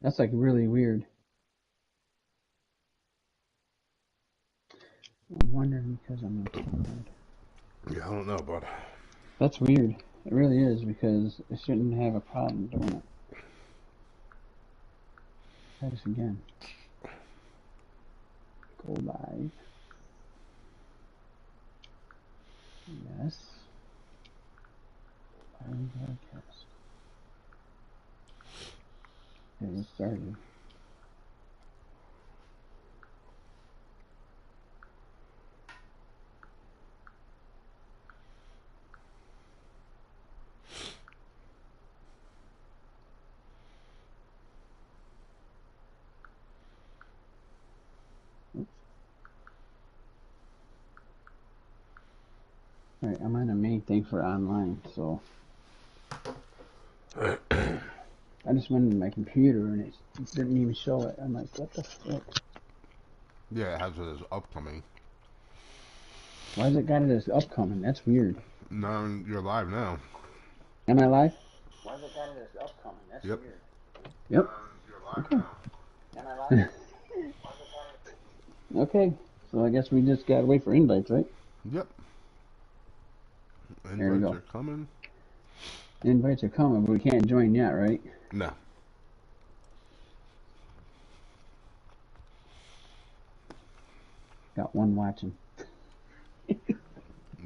That's like really weird. I'm wondering because I'm encumbered. Yeah, I don't know, but That's weird. It really is because it shouldn't have a problem doing it. Try this again. Go live. Yes. Live broadcast. Okay, it started. Oops. All right, I'm on the main thing for online, so I just went into my computer and it didn't even show it. I'm like, what the fuck? yeah, it has it as upcoming. Why has it got it as upcoming? That's weird. Now you're live now. Am I live? Why has it got it as upcoming? That's Yep. weird. Yep. You're live Okay. now. Am I live? Okay. So I guess we just gotta wait for invites, right? Yep. There we Invites go. are coming. Invites are coming, but we can't join yet, right? No. Got one watching.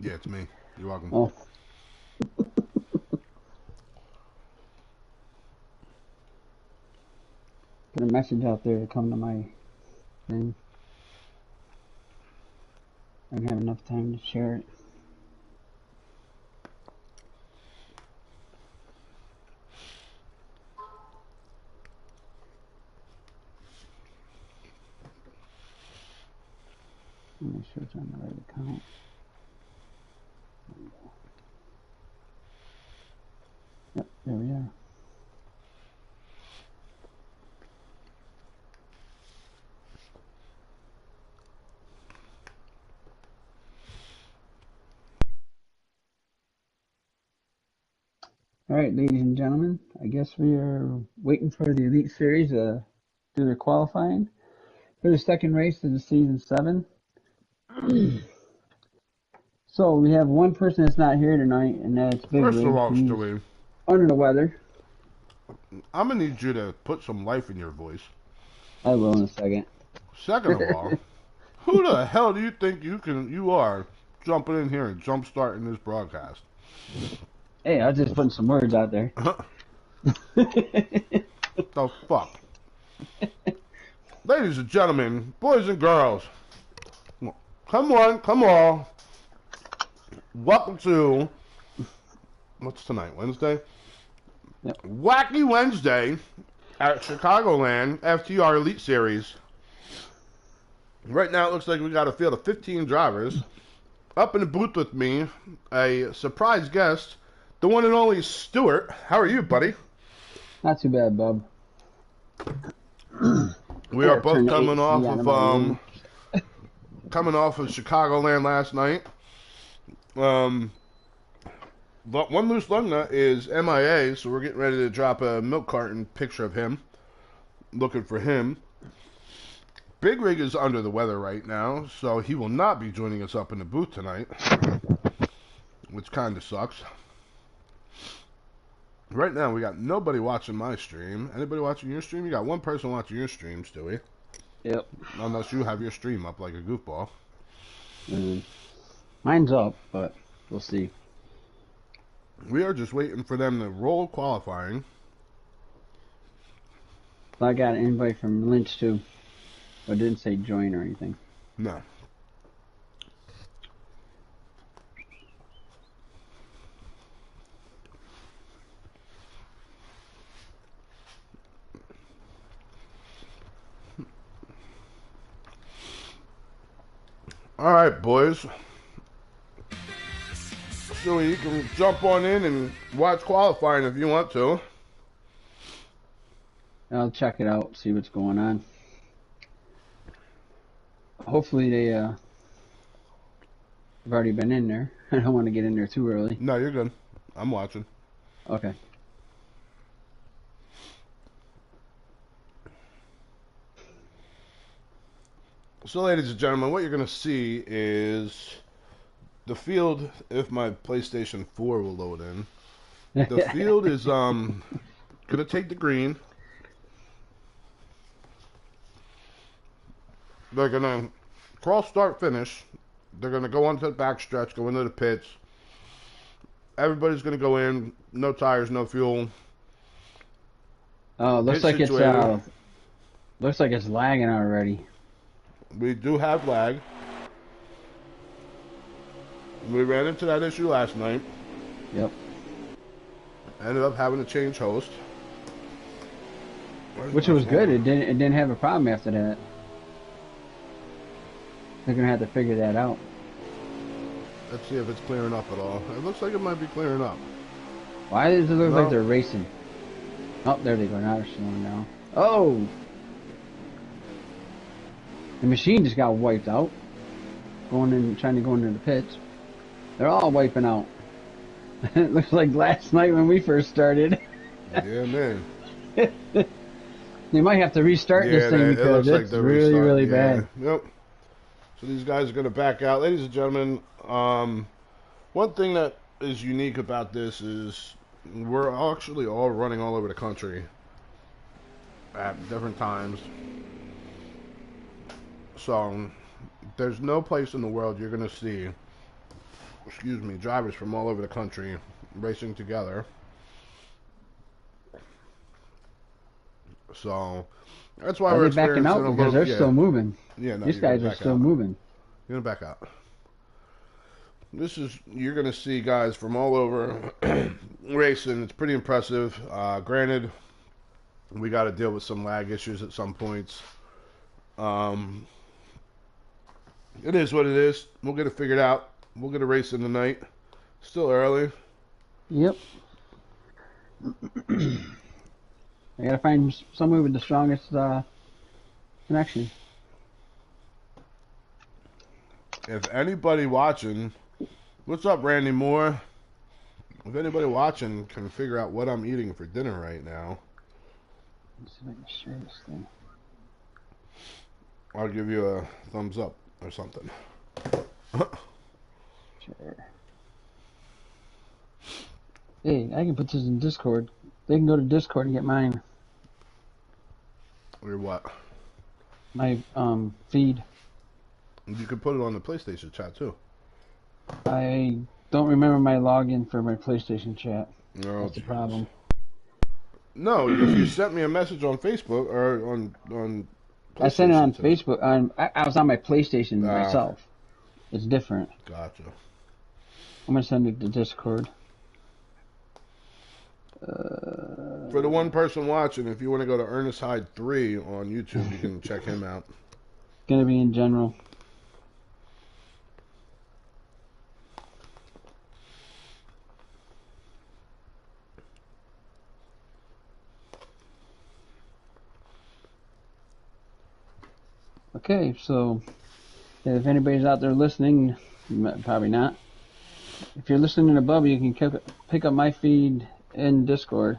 Yeah, it's me. You're welcome. Oh. Put a message out there to come to my thing. I don't have enough time to share it. Make sure it's on the right account. There we go. Yep, there we are. All right, ladies and gentlemen, I guess we are waiting for the Elite Series to do their qualifying for the second race of the season 7. So we have one person that's not here tonight, and that's Big First of Rig. all, He's Stewie, under the weather. I'm gonna need you to put some life in your voice. I will in a second. Second of all, who the hell do you think you are jumping in here and jump starting this broadcast? Hey, I was just putting some words out there. The fuck? Ladies and gentlemen, boys and girls, come on, come on. Welcome to, what's tonight, Wednesday? Yep. Wacky Wednesday at Chicagoland FTR Elite Series. Right now it looks like we got a field of 15 drivers. Up in the booth with me, a surprise guest, the one and only Stuart. How are you, buddy? Not too bad, bub. We are both coming off of Chicagoland last night. But one loose lug nut is MIA, so we're getting ready to drop a milk carton picture of him. Looking for him. Big Rig is under the weather right now, so he will not be joining us up in the booth tonight, which kind of sucks. Right now, we got nobody watching my stream. Anybody watching your stream? You got one person watching your stream, Stewie. Yep. Unless you have your stream up like a goofball. Mine's up, but we'll see. We are just waiting for them to roll qualifying. I got an invite from Lynch too, but it didn't say join or anything. No. All right, boys. So you can jump on in and watch qualifying if you want to. I'll check it out, see what's going on. Hopefully they have already been in there. I don't want to get in there too early. No, you're good. I'm watching. Okay. So, ladies and gentlemen, what you're going to see is the field, if my PlayStation 4 will load in. The field is going to take the green. They're going to cross, start, finish. They're going to go onto the backstretch, go into the pits. Everybody's going to go in. No tires, no fuel. Oh, Pit looks like it's lagging already. We do have lag. We ran into that issue last night. Yep. Ended up having to change host. Which was good. It didn't have a problem after that. They're gonna have to figure that out. Let's see if it's clearing up at all. It looks like it might be clearing up. Why does it look like they're racing? Oh, there they go. Now they're slowing down. Oh! The machine just got wiped out. Trying to go into the pits. They're all wiping out. It looks like last night when we first started. Yeah, man. They might have to restart this thing because it's really, really bad. Yep. So these guys are going to back out. Ladies and gentlemen, one thing that is unique about this is we're actually all running all over the country at different times. So there's no place in the world you're going to see, drivers from all over the country racing together. So that's why we're experiencing backing out because they're still moving. Yeah, no, these guys are still moving. You're gonna back out. You're gonna see guys from all over racing. It's pretty impressive. Granted, we got to deal with some lag issues at some points. It is what it is. We'll get it figured out. We'll get a race in tonight. Still early. Yep. I gotta find somewhere with the strongest connection. If anybody watching, what's up, Randy Moore? If anybody watching can figure out what I'm eating for dinner right now, let's see if I can share this thing. I'll give you a thumbs up or something. Sure. Hey, I can put this in Discord. They can go to Discord and get mine. Or what? My feed. You could put it on the PlayStation chat too. I don't remember my login for my PlayStation chat. No, that's the problem. No, if you sent me a message on Facebook or on I sent it on Facebook. I was on my PlayStation myself. It's different. Gotcha. I'm gonna send it to Discord. For the one person watching, if you want to go to Ernest Hyde 3 on YouTube, you can check him out. It's gonna be in general. Okay, so if anybody's out there listening, probably not. If you're listening above, you can pick up my feed in Discord.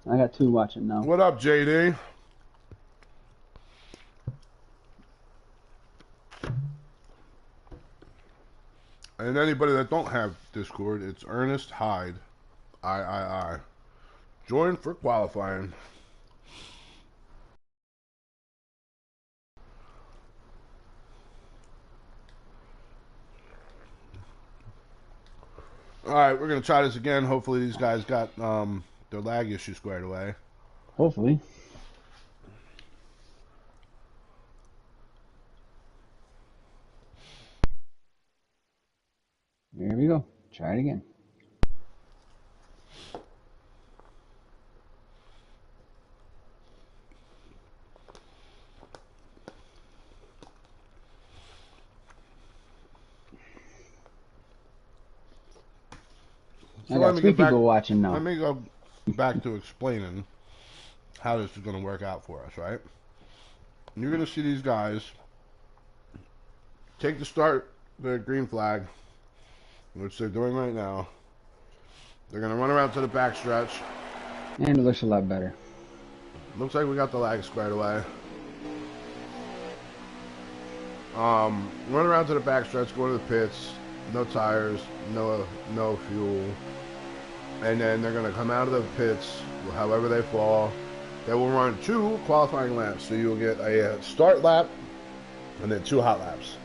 I got 2 watching now. What up, JD? And anybody that don't have Discord, it's Ernest Hyde, I. Join for qualifying. Alright, we're going to try this again. Hopefully these guys got their lag issue squared away. Hopefully. There we go. Try it again. So I got 3 people watching now. Let me go back to explaining how this is going to work out for us, right? You're going to see these guys take the green flag, which they're doing right now. They're going to run around to the back stretch. And it looks a lot better. Looks like we got the lag squared away. Run around to the backstretch, go to the pits, no tires, no fuel, and then they're gonna come out of the pits, however they fall. They will run 2 qualifying laps, so you'll get a start lap and then 2 hot laps.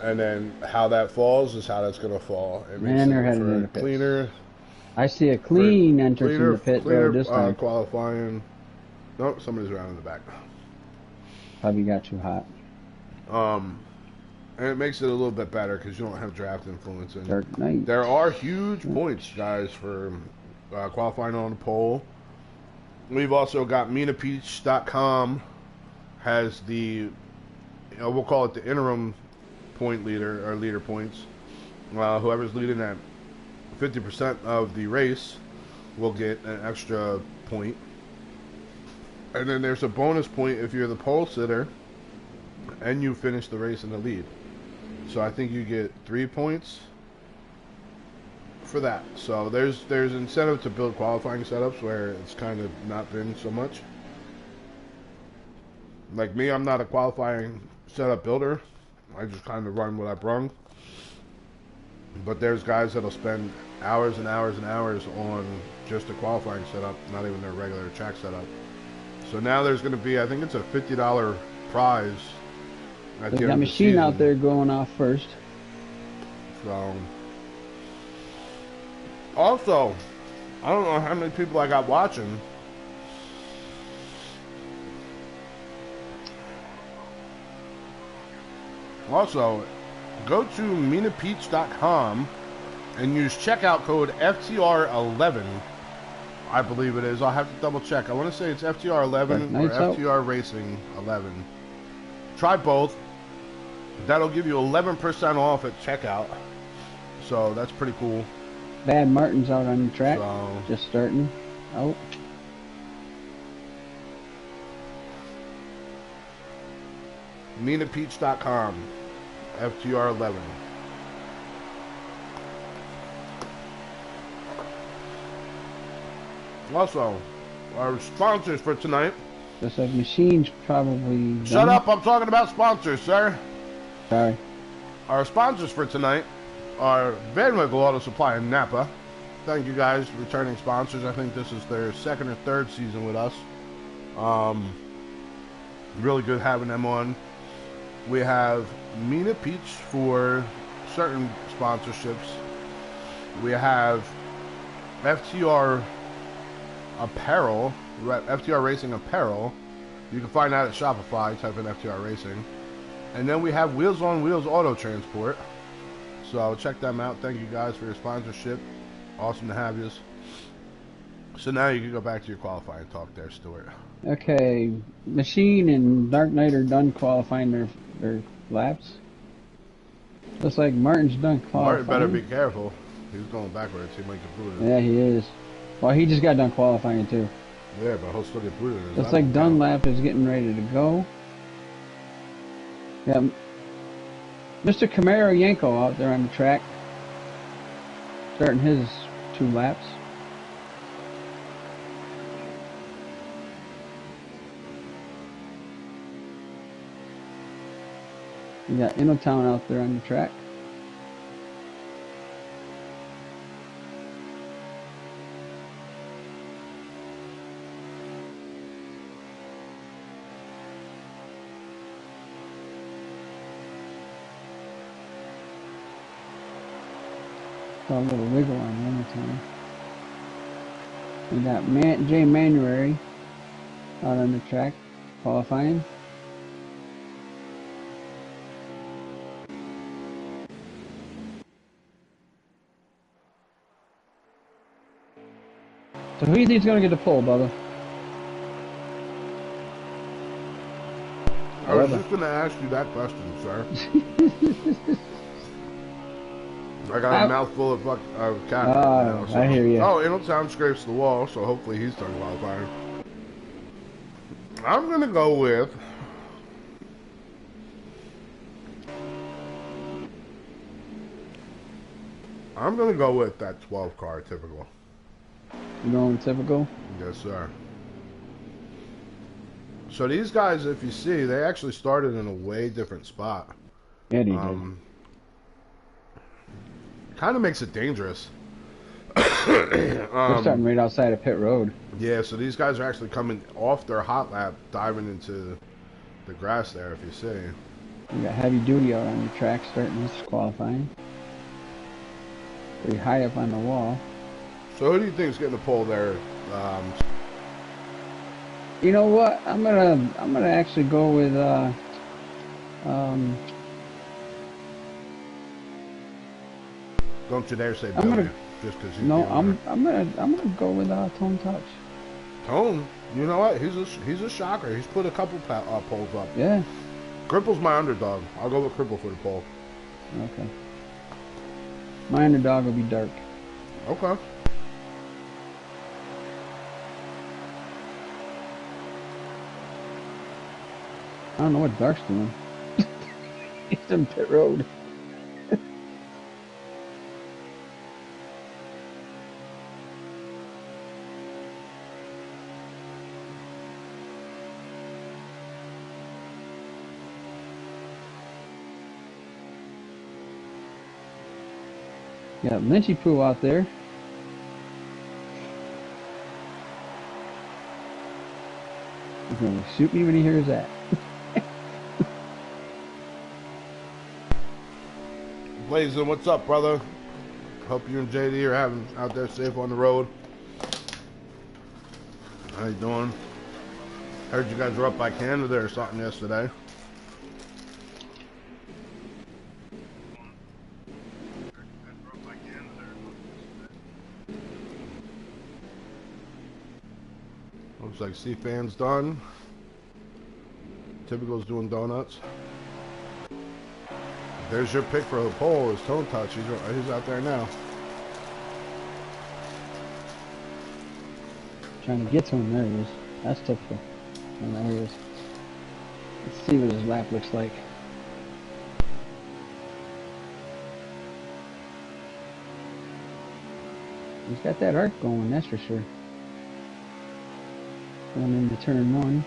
And then how that falls is how that's gonna fall. It makes And they're it headed for a into pits. cleaner. I see a clean entrance in the pit road this time. Qualifying. Nope, somebody's around in the back. Probably got too hot. And it makes it a little bit better because you don't have draft influence. And Dark Knight. there are huge points, guys, for qualifying on the pole. We've also got MinaPeach.com has the, we'll call it the interim point leader, or leader points. Whoever's leading at 50% of the race will get an extra point. And then there's a bonus point if you're the pole sitter and you finish the race in the lead. So I think you get 3 points for that. So there's incentive to build qualifying setups where it's kind of not been so much. Like me, I'm not a qualifying setup builder. I just kind of run what I brung. But there's guys that'll spend hours and hours and hours on just a qualifying setup, not even their regular track setup. So now there's going to be, I think it's a $50 prize. There's got a machine out there going off first. So, also, I don't know how many people I got watching. Also, go to MinaPeach.com and use checkout code FTR11. I believe it is. I'll have to double check. I want to say it's FTR11 or FTR Racing 11. Try both. That'll give you 11% off at checkout. So that's pretty cool. Bad Martin's out on the track. So, just starting out. MinaPeach.com. FTR11. Also, our sponsors for tonight. Looks like Machine's probably done. Shut up, I'm talking about sponsors, sir. Sorry. Our sponsors for tonight are Van Winkle Auto Supply in Napa. Thank you guys, returning sponsors. I think this is their 2nd or 3rd season with us. Really good having them on. We have Mina Peach for certain sponsorships. We have FTR Apparel, FTR Racing Apparel. You can find that at Shopify, type in FTR Racing. And then we have Wheels on Wheels Auto Transport. So check them out. Thank you guys for your sponsorship. Awesome to have you. So now you can go back to your qualifying talk there, Stuart. Okay, Machine and Dark Knight are done qualifying their laps. Looks like Martin's done qualifying. Martin better be careful. He's going backwards. He might get booted. Yeah, he is. Well, he just got done qualifying too. Yeah, but he'll still get booted. Looks like Dunlap is getting ready to go. Yeah, Mr. Camaro Yanko out there on the track, starting his 2 laps. We got Innotown out there on the track. Got a little wiggle on Innotown. We got Jay Manuary out on the track, qualifying. So who do you think is going to get the pole, Bubba? I was just going to ask you that question, sir. I got a mouthful of cat. So. I hear you. Oh, Innotown scrapes the wall, so hopefully he's done qualifying. I'm going to go with... I'm going to go with that 12 car typical. You going typical? Yes, sir. So these guys, if you see, they actually started in a way different spot. Yeah, he did. Kind of makes it dangerous. They're starting right outside of pit road. Yeah, so these guys are actually coming off their hot lap, diving into the grass there, if you see. You got heavy duty out on the track starting this qualifying. Pretty high up on the wall. So who do you think is getting the pole there? You know what? I'm gonna actually go with Don't you dare say Billy, just because he's I'm gonna go with Tone Touch. Tone, you know what? He's a shocker. He's put a couple poles up. Yeah. Cripple's my underdog. I'll go with Cripple for the pole. Okay. My underdog will be Dark. Okay. I don't know what Dark's doing. He's in pit road. Got Lynchy Poo out there. He's gonna shoot me when he hears that. Blazin', what's up, brother? Hope you and JD are having out there safe on the road. How you doing? Heard you guys were up by Canada or something yesterday. Looks like C-Fan's done. Typical's doing donuts. There's your pick for the pole, is Tone Touch. He's out there now. Trying to get to him. There he is. That's typical. And there he is. Let's see what his lap looks like. He's got that arc going, that's for sure. Going into turn 1.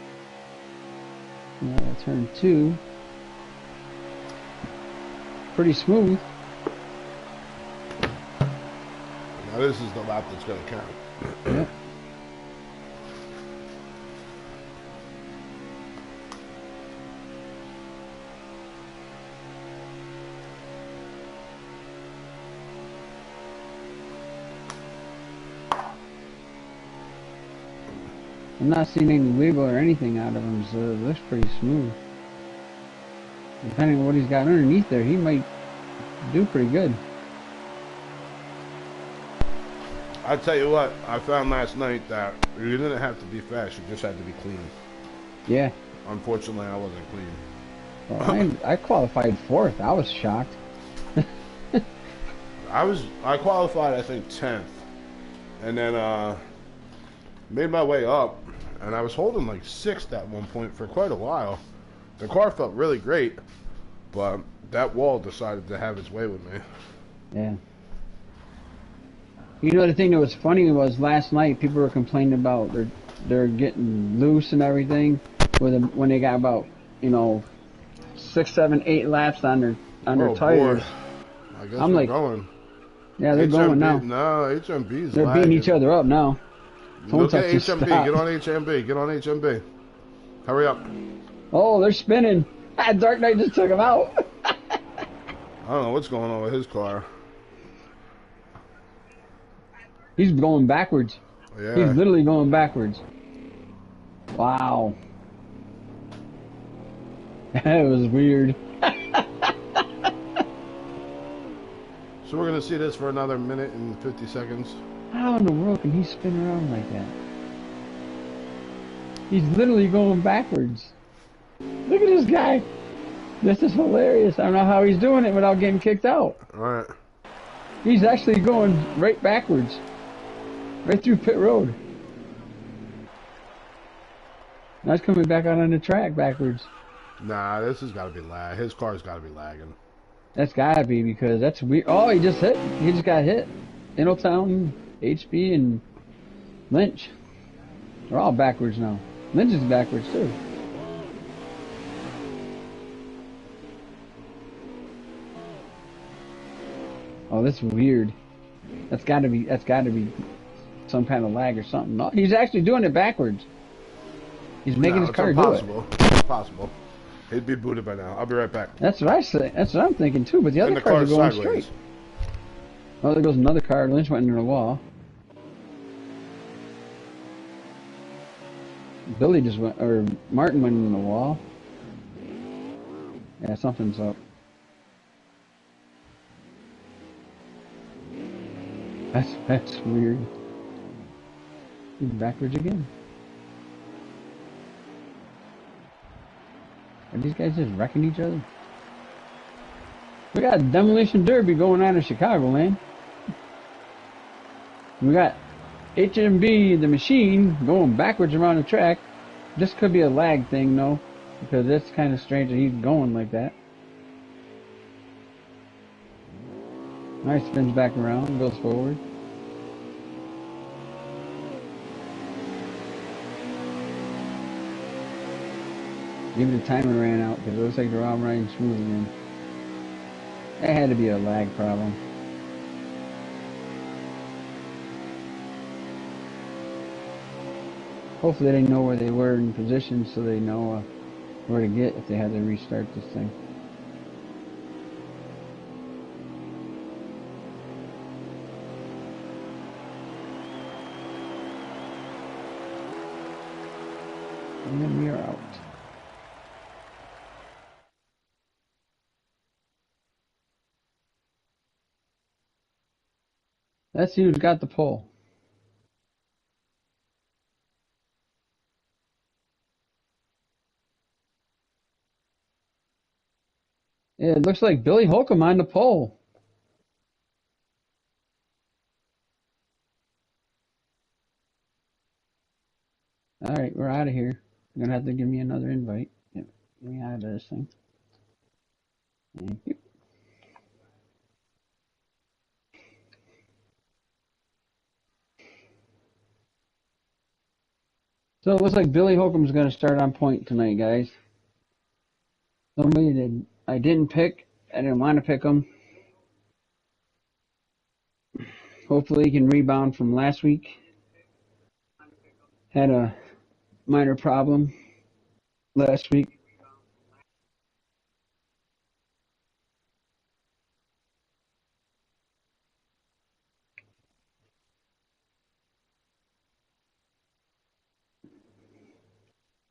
Turn 2. Pretty smooth. Now this is the lap that's going to count. Yep. I'm not seeing any wiggle or anything out of him, so it looks pretty smooth. Depending on what he's got underneath there, he might do pretty good. I tell you what, I found last night that you didn't have to be fast, you just had to be clean. Yeah. Unfortunately, I wasn't clean. Well, I qualified 4th. I was shocked. I qualified, I think, 10th. And then made my way up, and I was holding like 6th at one point for quite a while. The car felt really great, but that wall decided to have its way with me. Yeah. You know, the thing that was funny was last night people were complaining about they're getting loose and everything when they got about 6, 7, 8 laps on their tires. I guess I'm they're like, going. Yeah, they're going now. No, HMB's They're beating each other up now. Look at HMB. Get on HMB. Get on HMB. Hurry up. Oh, they're spinning. Dark Knight just took him out. I don't know what's going on with his car. He's going backwards. Yeah. He's literally going backwards. Wow. That was weird. So we're going to see this for another minute and 50 seconds. How in the world can he spin around like that? He's literally going backwards. Look at this guy. This is hilarious. I don't know how he's doing it without getting kicked out. All right. He's actually going right backwards. Right through pit road. Now he's coming back out on the track backwards. Nah, this has got to be lag. His car's got to be lagging. That's gotta be because that's weird. Oh, he just hit. He just got hit. Innotown, HB, and Lynch. They're all backwards now. Lynch is backwards too. Oh, that's weird. That's got to be some kind of lag or something. No, he's actually doing it backwards. He's making his car do it. It's impossible. He'd be booted by now. I'll be right back. That's what I say. That's what I'm thinking too. But the other cars are going sideways. straight. Oh, there goes another car. Lynch went into the wall. Billy just went, or Martin went into the wall. Yeah, something's up. That's weird. He's backwards again. Are these guys just wrecking each other? We got a demolition derby going on in Chicagoland. We got HMB the machine going backwards around the track. This could be a lag thing though, because it's kind of strange that he's going like that. Nice, spins back around, goes forward. Maybe the timer ran out because it looks like they're all riding smoothly in. That had to be a lag problem. Hopefully they know where they were in position so they know where to get if they had to restart this thing. And then we are out. Let's see who's got the pole. Yeah, it looks like Billy Holcomb on the pole. Alright, we're out of here. You're going to have to give me another invite. Get me out of this thing. Thank you. So it looks like Billy Holcomb's going to start on point tonight, guys. Somebody that I didn't pick. I didn't want to pick him. Hopefully he can rebound from last week. Had a minor problem last week.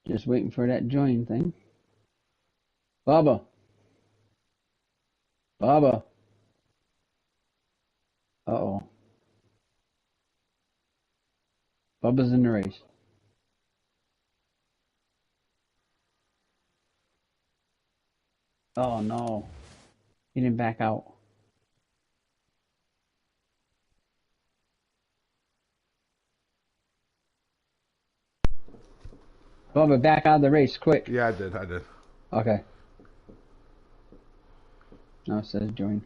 Just waiting for that join thing. Bubba. Bubba. Uh-oh. Bubba's in the race. Oh, no. He didn't back out. Bubba, back out of the race, quick. Yeah, I did. Okay. Now it says join.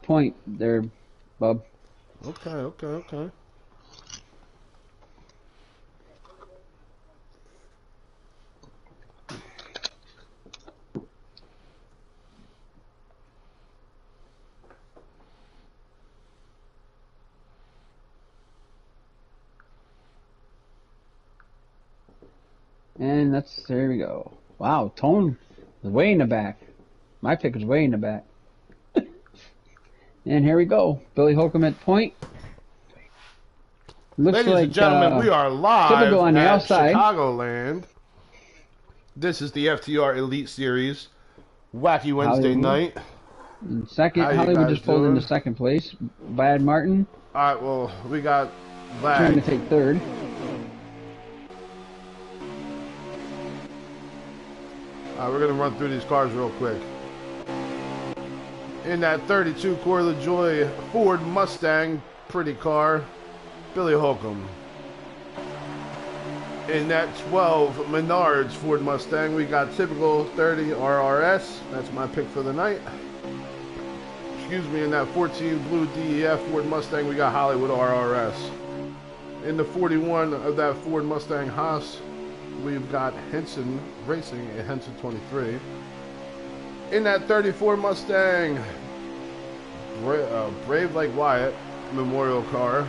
Point there, Bub. Okay. And there we go. Wow, Tone is way in the back. My pick is way in the back. And here we go. Billy Holcomb at point. Looks Ladies like, and gentlemen, we are live typical on the at outside. Chicagoland. This is the FTR Elite Series. Wacky Wednesday night. In second, Hollywood just pulled into second place. Bad Martin. All right, well, we got lag. Trying to take third. We're going to run through these cars real quick. In that 32 Corps de Joy Ford Mustang, pretty car, Billy Holcomb. In that 12 Menards Ford Mustang, we got typical 30 RRS. That's my pick for the night. Excuse me, in that 14 Blue DEF Ford Mustang, we got Hollywood RRS. In the 41 of that Ford Mustang Haas, we've got Henson Racing at Henson 23. In that 34 Mustang, Brave Like Wyatt Memorial car,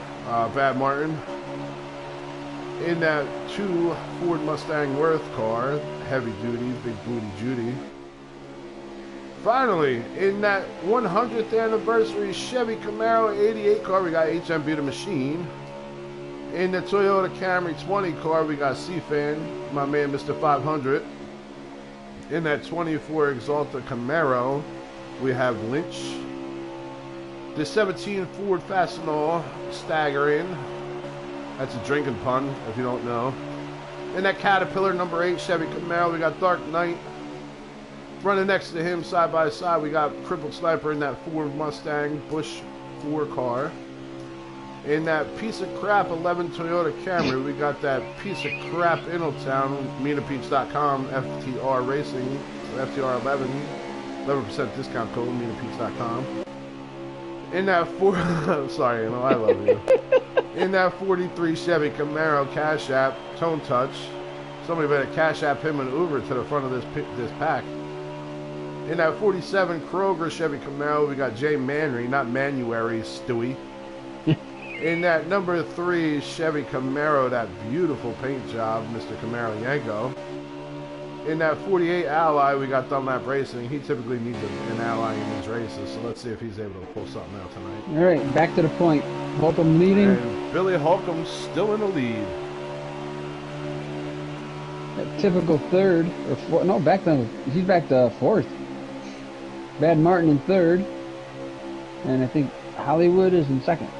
Bad Martin. In that 2 Ford Mustang Worth car, Heavy Duty, Big Booty Judy. Finally, in that 100th anniversary Chevy Camaro 88 car, we got HMB the Machine. In the Toyota Camry 20 car, we got C-Fan, my man Mr. 500. In that 24 Exalta Camaro, we have Lynch. The 17 Ford Fastenal Staggering. That's a drinking pun, if you don't know. In that Caterpillar number 8 Chevy Camaro, we got Dark Knight. Running next to him, side by side, we got Crippled Sniper in that Ford Mustang Bush 4 car. In that piece of crap 11 Toyota Camry, we got that piece of crap Innotown, MinaPeach.com, FTR Racing, FTR 11% discount code, MinaPeach.com. In that sorry, you know I love you. In that 43 Chevy Camaro Cash App Tone Touch, somebody better Cash App him an Uber to the front of this pack. In that 47 Kroger Chevy Camaro, we got Jay Manry, not Manuary, Stewie. In that number 3 Chevy Camaro, that beautiful paint job, Mr. Camaro Yanko. In that 48 Ally, we got Dunlap Racing. He typically needs an ally in his races, so let's see if he's able to pull something out tonight. All right, back to the point. Holcomb leading. And Billy Holcomb's still in the lead. That typical third, or fourth, no, he's back to fourth. Bad Martin in third, and I think Hollywood is in second.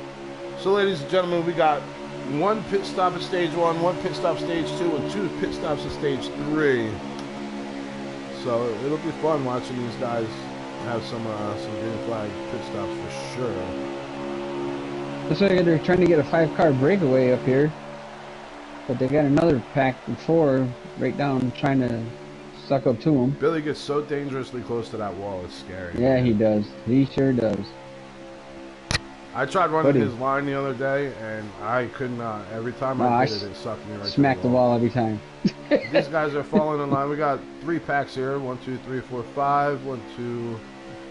So, ladies and gentlemen, we got 1 pit stop at stage 1, 1 pit stop stage 2, and 2 pit stops at stage 3. So it'll be fun watching these guys have some green flag pit stops for sure. Looks like they're trying to get a 5-car breakaway up here, but they got another pack of 4 right down trying to suck up to them. Billy gets so dangerously close to that wall, it's scary. Yeah, he does. He sure does. I tried running his line the other day, and I could not. Every time I did it sucked me right smacked to the wall every time. These guys are falling in line. We got 3 packs here. 1, 2, 3, 4, 5. 1, 2.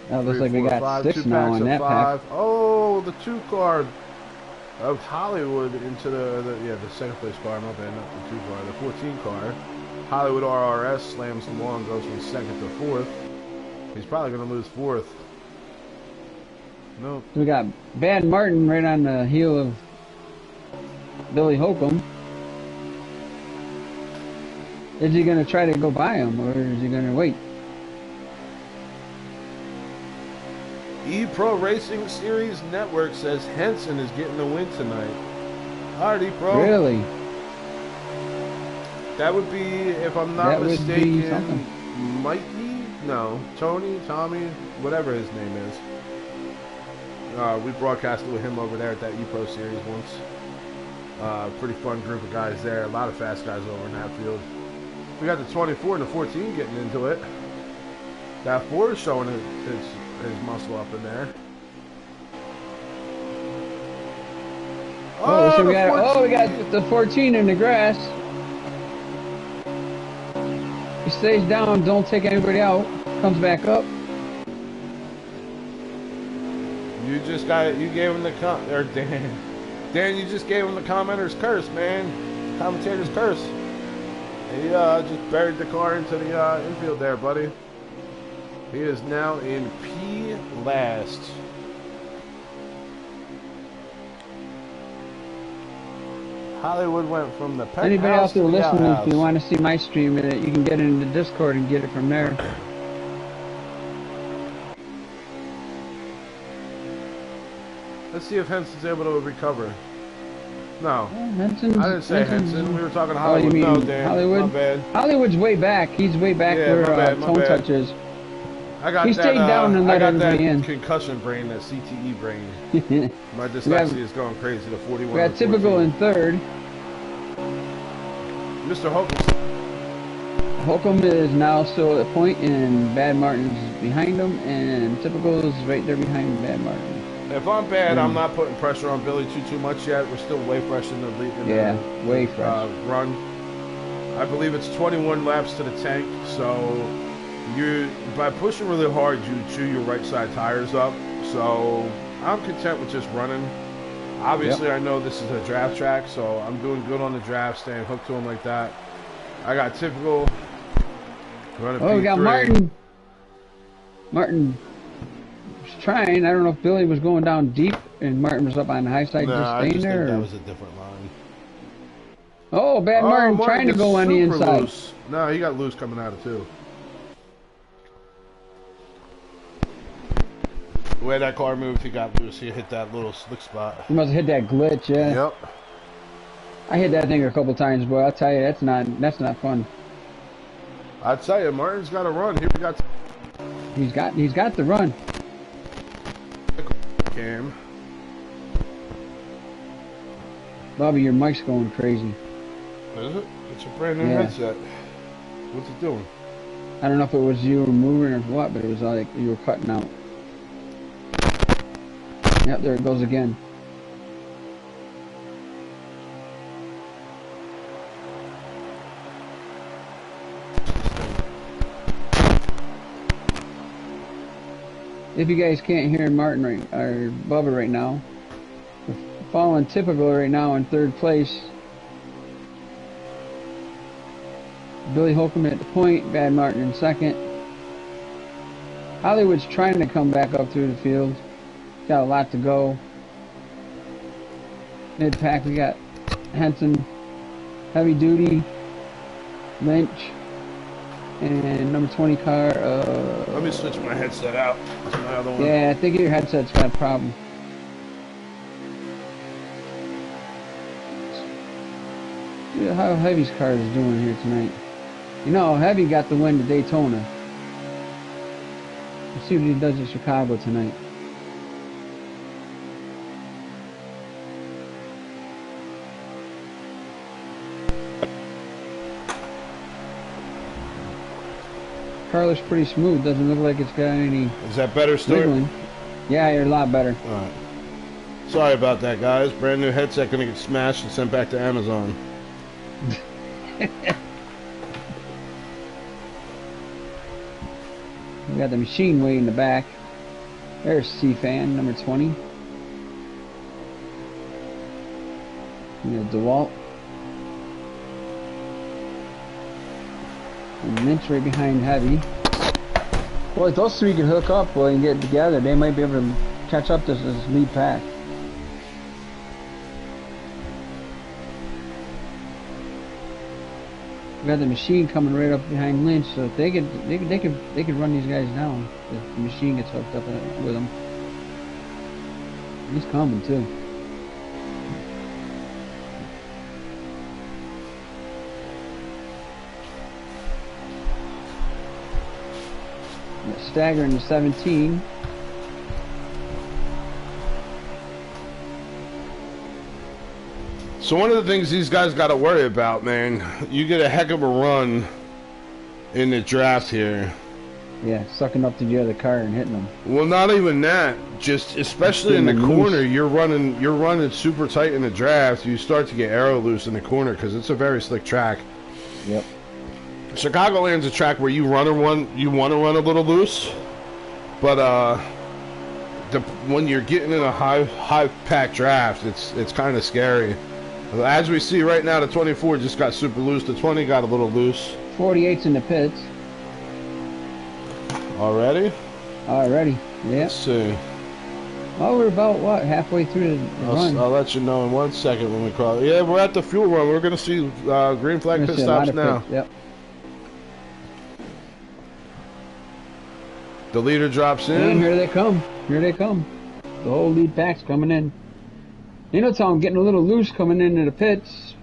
That looks like we got 5. 6 now in that 5. pack. Oh, the 2 car of Hollywood into the second place car. My bad, not the 2 car. The 14 car. Hollywood RRS slams the wall and goes from second to fourth. He's probably going to lose fourth. Nope. We got Bad Martin right on the heel of Billy Holcomb. Is he going to try to go by him, or is he going to wait? E-Pro Racing Series Network says Henson is getting the win tonight. All right, E-Pro. Really? That would be, if I'm not mistaken, Mikey? No, Tony, Tommy, whatever his name is. We broadcasted with him over there at that E-Pro Series once. Pretty fun group of guys there. A lot of fast guys over in that field. We got the 24 and the 14 getting into it. That 4 is showing his muscle up in there. Oh, so we got the 14 in the grass. He stays down, don't take anybody out. Comes back up. You gave him the Dan, you just gave him the commenter's curse, man. Commentator's curse. He just buried the car into the infield there, buddy. He is now in P last. Hollywood went from the penthouse. Anybody else who's listening, outhouse. if you want to see my stream, you can get it in the Discord and get it from there. Let's see if Henson's able to recover. No. I Henson's, didn't say Henson. We were talking Hollywood. Oh, you mean no, Dan. Hollywood? My bad. Hollywood's way back. He's way back where Tone Touch is. I got he stayed down and let everybody in. Concussion brain, that CTE brain. My dyslexia is going crazy. The 41. We got typical in third. Mr. Holcomb. Holcomb is now still at point, and Bad Martin's behind him, and Typical is right there behind Bad Martin. If I'm bad, I'm not putting pressure on Billy too much yet. We're still way fresh in the lead. Way fresh. Run. I believe it's 21 laps to the tank, so by pushing really hard, you chew your right side tires up. So I'm content with just running. Obviously, I know this is a draft track, so I'm doing good on the draft, staying hooked to him like that. I got Typical. Running P3. We got Martin. Martin was trying. I don't know if Billy was going down deep and Martin was up on the high side just staying there. Think that was a different line. Oh, Bad Martin trying to go on the inside. Loose. No, he got loose coming out of two. The way that car moved, he got loose. He hit that little slick spot. He must have hit that glitch, yeah. Yep. I hit that thing a couple times, boy. I'll tell you, that's not fun. I tell you, Martin's got to run. Here we got. He's got the run. Cam. Bobby, your mic's going crazy. Is it? It's a brand new headset. What's it doing? I don't know if it was you moving or what, but it was like you were cutting out. Yep, there it goes again. If you guys can't hear Martin or Bubba right now, we're following Typical right now in third place. Billy Holcomb at the point, Bad Martin in second. Hollywood's trying to come back up through the field. Got a lot to go. Mid-pack, we got Henson, Heavy Duty, Lynch, and number 20 car. Let me switch my headset out to my other one. Yeah, I think your headset's got a problem. See how Heavy's car is doing here tonight. You know, Heavy got the win to Daytona. Let's see what he does at Chicago tonight. Car looks pretty smooth. Doesn't look like it's got any. Is that better, Stuart? Yeah, you're a lot better. All right. Sorry about that, guys. Brand new headset gonna get smashed and sent back to Amazon. We got the machine way in the back. There's C-Fan, number 20. We got DeWalt. And Lynch right behind Heavy. Boy, if those three could hook up, boy, and get together, they might be able to catch up to this lead pack. We got the machine coming right up behind Lynch, so if they could run these guys down if the machine gets hooked up with them. He's coming too. Staggering to 17. So one of the things these guys got to worry about, man, you get a heck of a run in the draft here. Yeah, sucking up to the other car and hitting them. Well, not even that. Just especially in the corner, you're running super tight in the draft. You start to get aero loose in the corner because it's a very slick track. Yep. Chicagoland's a track where you want to run a little loose, but when you're getting in a high pack draft, it's kind of scary. As we see right now, the 24 just got super loose. The 20 got a little loose. 48's in the pits. Already? Already, yeah. Let's see. Oh, we're about, what, halfway through the run. I'll let you know in 1 second when we call it. Yeah, we're at the fuel run. We're going to see green flag pit stops now. Pits, yep. The leader drops in. And here they come. Here they come. The whole lead pack's coming in. You know, Tom, getting a little loose coming into the pits.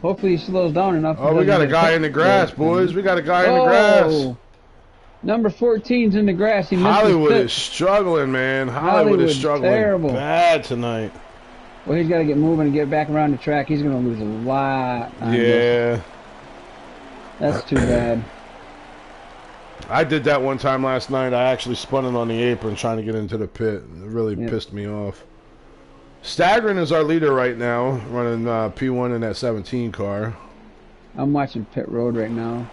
Hopefully he slows down enough. Oh, we got a guy in the grass, boys. We got a guy in the grass. Number 14's in the grass. He missed Hollywood is struggling, man. Hollywood is struggling terrible. Bad tonight. Well, he's got to get moving and get back around the track. He's going to lose a lot. Yeah. That's too bad. I did that one time last night. I actually spun it on the apron trying to get into the pit. It really pissed me off. Staggering is our leader right now, running P1 in that 17 car. I'm watching pit road right now.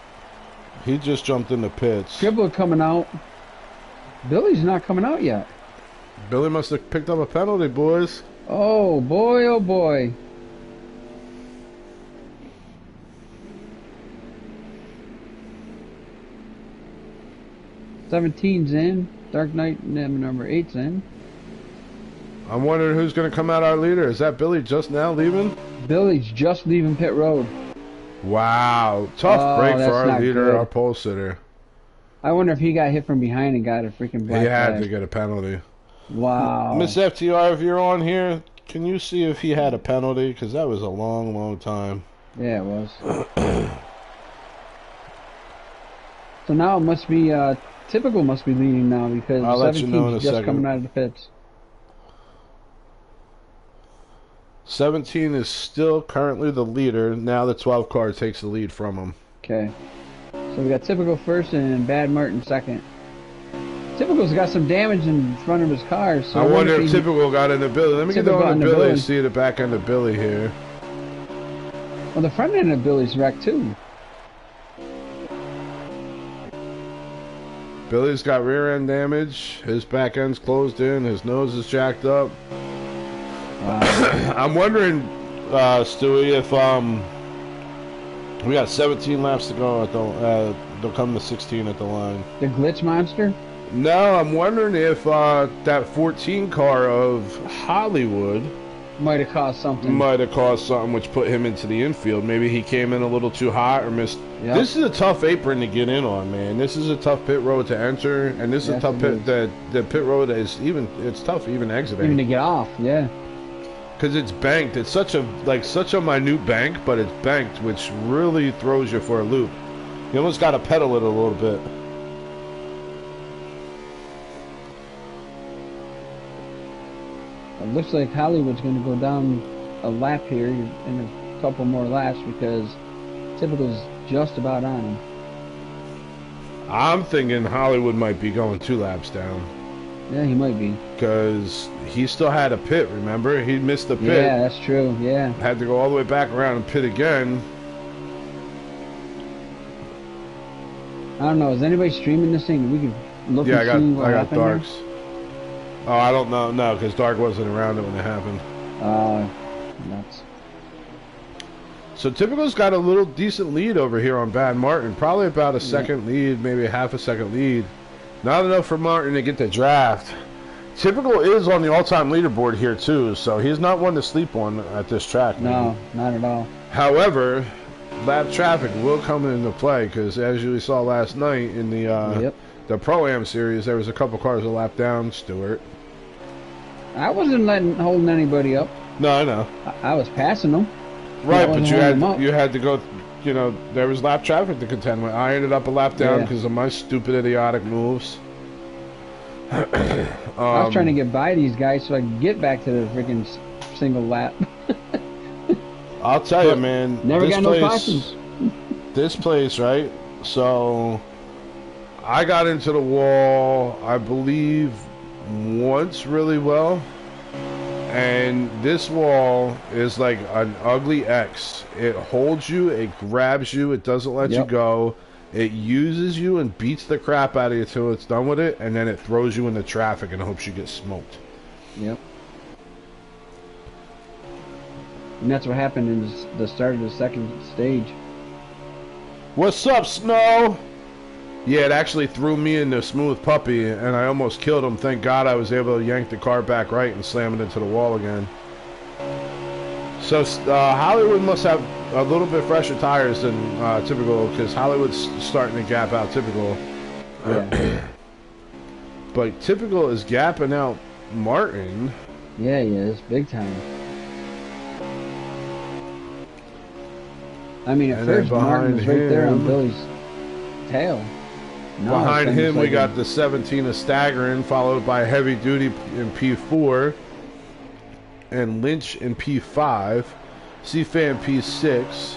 He just jumped in the pits. Dribble coming out. Billy's not coming out yet. Billy must have picked up a penalty, boys. Oh boy, oh boy. '17's in. Dark Knight number 8's in. I'm wondering who's going to come out our leader. Is that Billy just now leaving? Billy's just leaving pit road. Wow. Tough break for our leader, good. our pole sitter. I wonder if he got hit from behind and got a freaking black He had flag. to get a penalty. Wow. Miss FTR, if you're on here, can you see if he had a penalty? Because that was a long, long time. Yeah, it was. So now it must be, Typical must be leading now because 17's just coming out of the pits. 17 is still currently the leader. Now the 12 car takes the lead from him. Okay. So we got Typical first and Bad Martin second. Typical's got some damage in front of his car. So I wonder if Typical got into Billy. Let me get on Billy and see the back end of Billy here. Well, the front end of Billy's wrecked too. Billy's got rear end damage. His back end's closed in. His nose is jacked up. Wow. I'm wondering, Stewie, if we got 17 laps to go. They'll come to 16 at the line. The glitch monster? No, I'm wondering if that 14 car of Hollywood might have caused something. Which put him into the infield. Maybe he came in a little too hot or missed. Yep. This is a tough apron to get in on, man. This is a tough pit road to enter, and this is a tough pit. The pit road is it's tough even exiting. Even to get off, yeah. Because it's banked. It's such a minute bank, but it's banked, which really throws you for a loop. You almost got to pedal it a little bit. It looks like Hollywood's going to go down a lap here in a couple more laps because Typical's just about on him. I'm thinking Hollywood might be going 2 laps down. Yeah, he might be. Because he still had a pit, remember? He missed the pit. Yeah, that's true, yeah. Had to go all the way back around and pit again. I don't know. Is anybody streaming this thing? We can look and see what happened. Yeah, I got Darks. There? Oh, I don't know. No, because Dark wasn't around it when it happened. Nuts. So Typical's got a little decent lead over here on Bad Martin. Probably about a second lead, maybe a half a second lead. Not enough for Martin to get the draft. Typical is on the all-time leaderboard here, too, so he's not one to sleep on at this track. No, not at all. However, lap traffic will come into play because, as you saw last night in the Pro-Am series, there was a couple cars a lap down, Stewart. I wasn't holding anybody up. No, I know. I was passing them. Right, but you had to go. You know, there was lap traffic to contend with. I ended up a lap down because of my stupid, idiotic moves. I was trying to get by these guys so I could get back to the freaking single lap. I'll tell you, man. Never got no cautions. This place, right? So, I got into the wall, I believe, once really well. And this wall is like an ugly X. It holds you, it grabs you, it doesn't let you go. It uses you and beats the crap out of you till it's done with it, and then it throws you into traffic and hopes you get smoked. Yep. And that's what happened in the start of the second stage. What's up, Snow? Yeah, it actually threw me into Smooth Puppy, and I almost killed him. Thank God I was able to yank the car back right and slam it into the wall again. So Hollywood must have a little bit fresher tires than Typical, because Hollywood's starting to gap out Typical. Yeah. But Typical is gapping out Martin. Yeah, he is. Big time. I mean, at first Martin was right there on Billy's tail. No, behind him, we got the 17 of Staggering, followed by Heavy Duty in P4, and Lynch in P5, C-Fan P6.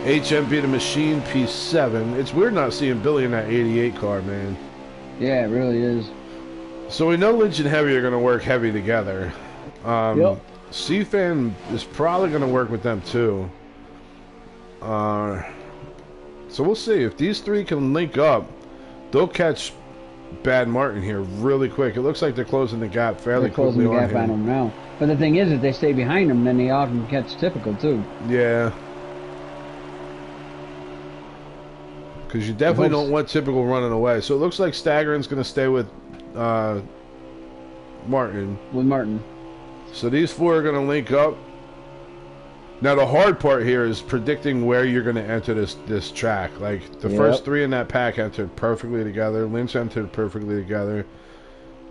HMB the Machine P7. It's weird not seeing Billy in that 88 car, man. Yeah, it really is. So we know Lynch and Heavy are going to work heavy together. Yep. C-Fan is probably going to work with them too. So we'll see. If these three can link up, they'll catch Bad Martin here really quick. It looks like they're closing the gap fairly quickly on him. They're closing the gap on him now. But the thing is, if they stay behind him, then they often catch Typical too. Yeah. Because you definitely don't want Typical running away. So it looks like Staggering's going to stay with Martin. With Martin. So these four are going to link up. Now the hard part here is predicting where you're going to enter this track. Like the first three in that pack entered perfectly together. Lynch entered perfectly together.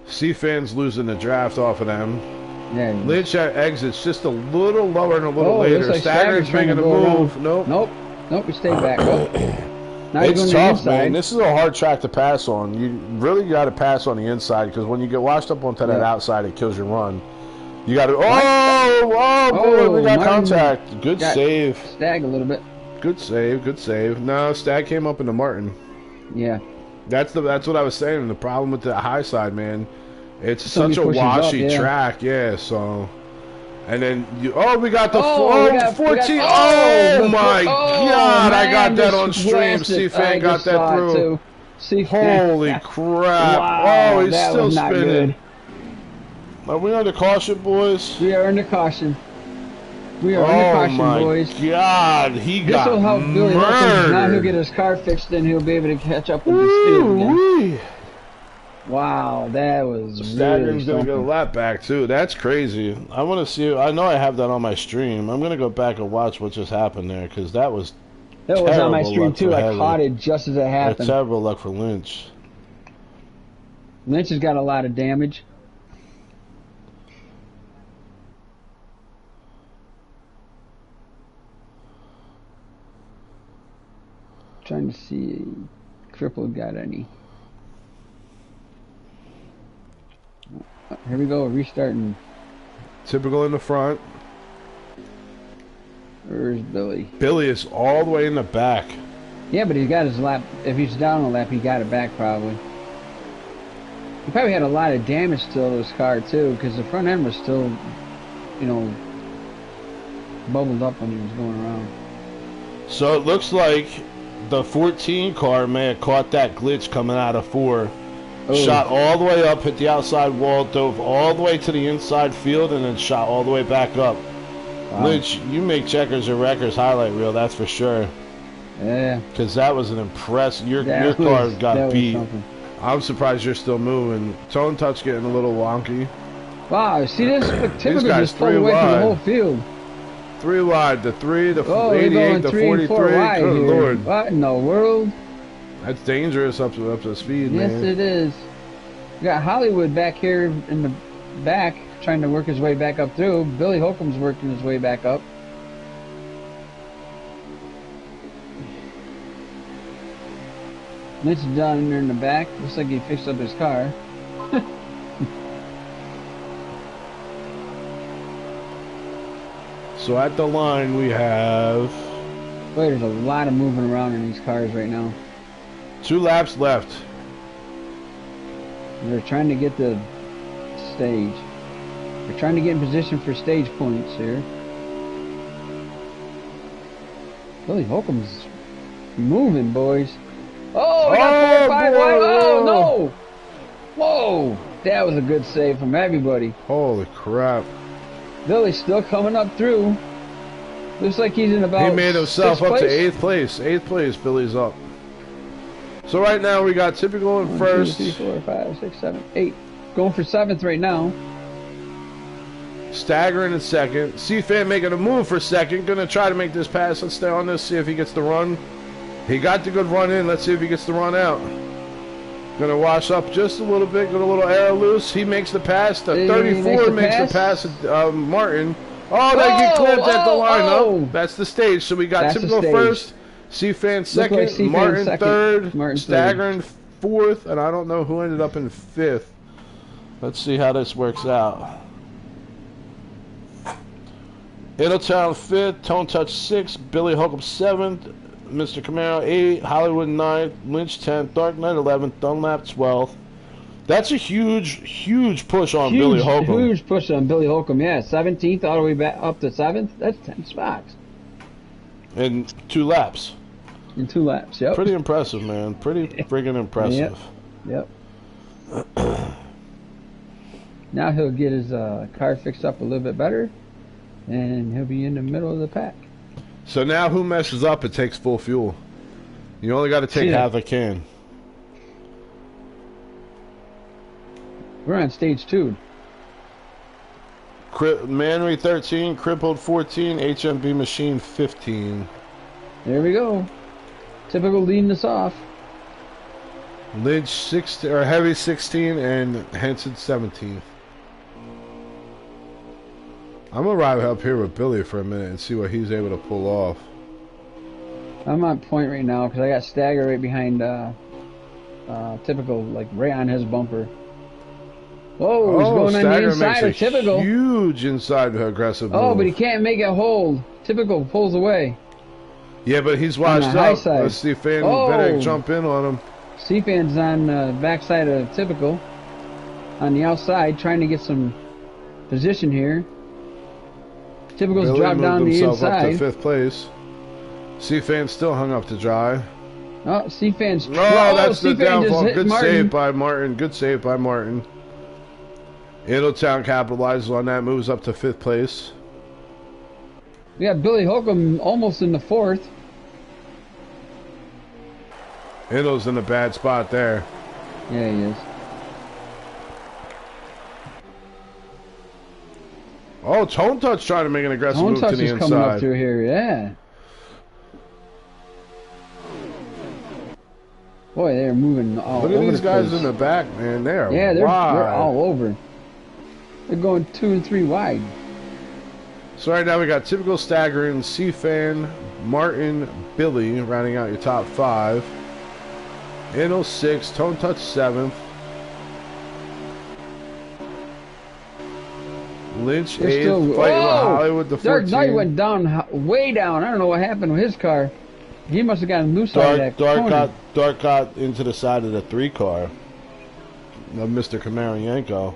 C-Fan's losing the draft off of them. Yeah. Lynch exits just a little lower and a little later. Like Staggering's making a move. Nope. He stayed back. Now it's tough, man. This is a hard track to pass on. You really got to pass on the inside because when you get washed up onto that outside, it kills your run. You got to. Boy, we got contact. Good save. Stag a little bit. Good save. No, Stag came up into Martin. Yeah. That's what I was saying. The problem with the high side, man, it's such a washy track. Yeah, so. And then we got the 14. My God, I got that on stream. C-Fan got that through. Holy crap. Wow, he's still spinning. Are we under caution, boys? We are under caution. We are under caution, boys. Oh my God, he got This will help Billy Hawkins. Now he'll get his car fixed and he'll be able to catch up with the field again. Wow, that was Staggering's gonna get a lap back too. That's crazy. I want to see. I know I have that on my stream. I'm gonna go back and watch what just happened there because that was. That was on my stream too. I caught it just as it happened. Terrible luck for Lynch. Lynch has got a lot of damage. Trying to see Crippled got any. Here we go, restarting. Typical in the front. Where's Billy? Billy is all the way in the back. Yeah, but he's got his lap. If he's down a lap, he got it back probably. He probably had a lot of damage still to his car too, because the front end was still, bubbled up when he was going around. So it looks like the 14 car may have caught that glitch coming out of 4. Shot all the way up, hit the outside wall, dove all the way to the inside field, and then shot all the way back up. Wow. Lynch, you make Checkers or Wreckers highlight reel, that's for sure. Yeah. Because that was an impressive. Your car got beat. I'm surprised you're still moving. Tone touch getting a little wonky. Wow, see this? Typically just pulled away from the whole field. 3 wide, the 3, the 88, the 43. Good Lord. What in the world? That's dangerous up to speed, man. Yes, it is. We got Hollywood back here in the back, trying to work his way back up through. Billy Holcomb's working his way back up. Lynch down there in the back. Looks like he fixed up his car. So at the line we have... Boy, there's a lot of moving around in these cars right now. 2 laps left. They're trying to get the stage. They're trying to get in position for stage points here. Billy Holcomb's moving, boys. Oh, we got 4 or 5 wide. Oh, no! Whoa! That was a good save from everybody. Holy crap. Billy's still coming up through. Looks like he's in about. He made himself up to 8th place. 8th place, Billy's up. So right now we got Typical in 1st. 2, 3, 4, 5, 6, 7, 8. Going for 7th right now. Staggering in 2nd. C-Fan making a move for 2nd. Gonna try to make this pass. Let's stay on this, see if he gets the run. He got the good run in. Let's see if he gets the run out. Gonna wash up just a little bit. Get a little air loose. He makes the pass. The 34 makes the pass to Martin. Oh, they get clipped at the line. Oh, that's the stage. So we got Typical 1st. C-Fan 2nd, Martin 3rd, Staggering 4th, and I don't know who ended up in 5th. Let's see how this works out. Middletown 5th, Tone Touch 6th, Billy Holcomb 7th, Mr. Camaro 8th, Hollywood 9th, Lynch 10th, Dark Knight 11th, Dunlap 12th. That's a huge push on Billy Holcomb. Huge push on Billy Holcomb, yeah. 17th all the way back up to 7th. That's 10 spots. In 2 laps. In 2 laps, yep. Pretty impressive, man. Pretty friggin' impressive. Yep. Now he'll get his car fixed up a little bit better, and he'll be in the middle of the pack. So now who messes up, it takes full fuel. You only got to take half a can. We're on stage 2. Manry 13, Crippled 14, HMB Machine 15. There we go. Typical leading us off. Lynch 16, or Heavy 16, and Henson 17. I'm gonna ride up here with Billy for a minute and see what he's able to pull off. I'm on point right now because I got Stagger right behind Typical, like right on his bumper. Whoa, he's going on the inside of Typical. Huge inside aggressive move. Oh, but he can't make it hold. Typical pulls away. Yeah, but he's washed up. Let's see if Fan better jump in on him. C-Fan's on the backside of Typical, on the outside, trying to get some position here. Typical's dropped down the inside. Up to 5th place. C-Fan's still hung up to dry. Oh, C-Fan's... Oh, that's the downfall. Good save by Martin. Good save by Martin. Middletown capitalizes on that, moves up to 5th place. We got Billy Holcomb almost in the 4th. Indo's in a bad spot there. Yeah, he is. Oh, Tone Touch trying to make an aggressive move to the inside. Tone Touch is coming up through here, yeah. Boy, they're moving all over. Look at these guys in the back, man. They're they're all over. They're going 2 and 3 wide. So right now we got Typical, Staggering, C-Fan, Martin, Billy rounding out your top 5. Inno 6, Tone Touch 7th. Lynch 8th, fighting with Hollywood the 14th. Dark Knight went down, way down. I don't know what happened with his car. He must have gotten loose out of that corner. Dark got into the side of the 3 car of Mr. Kamarienko.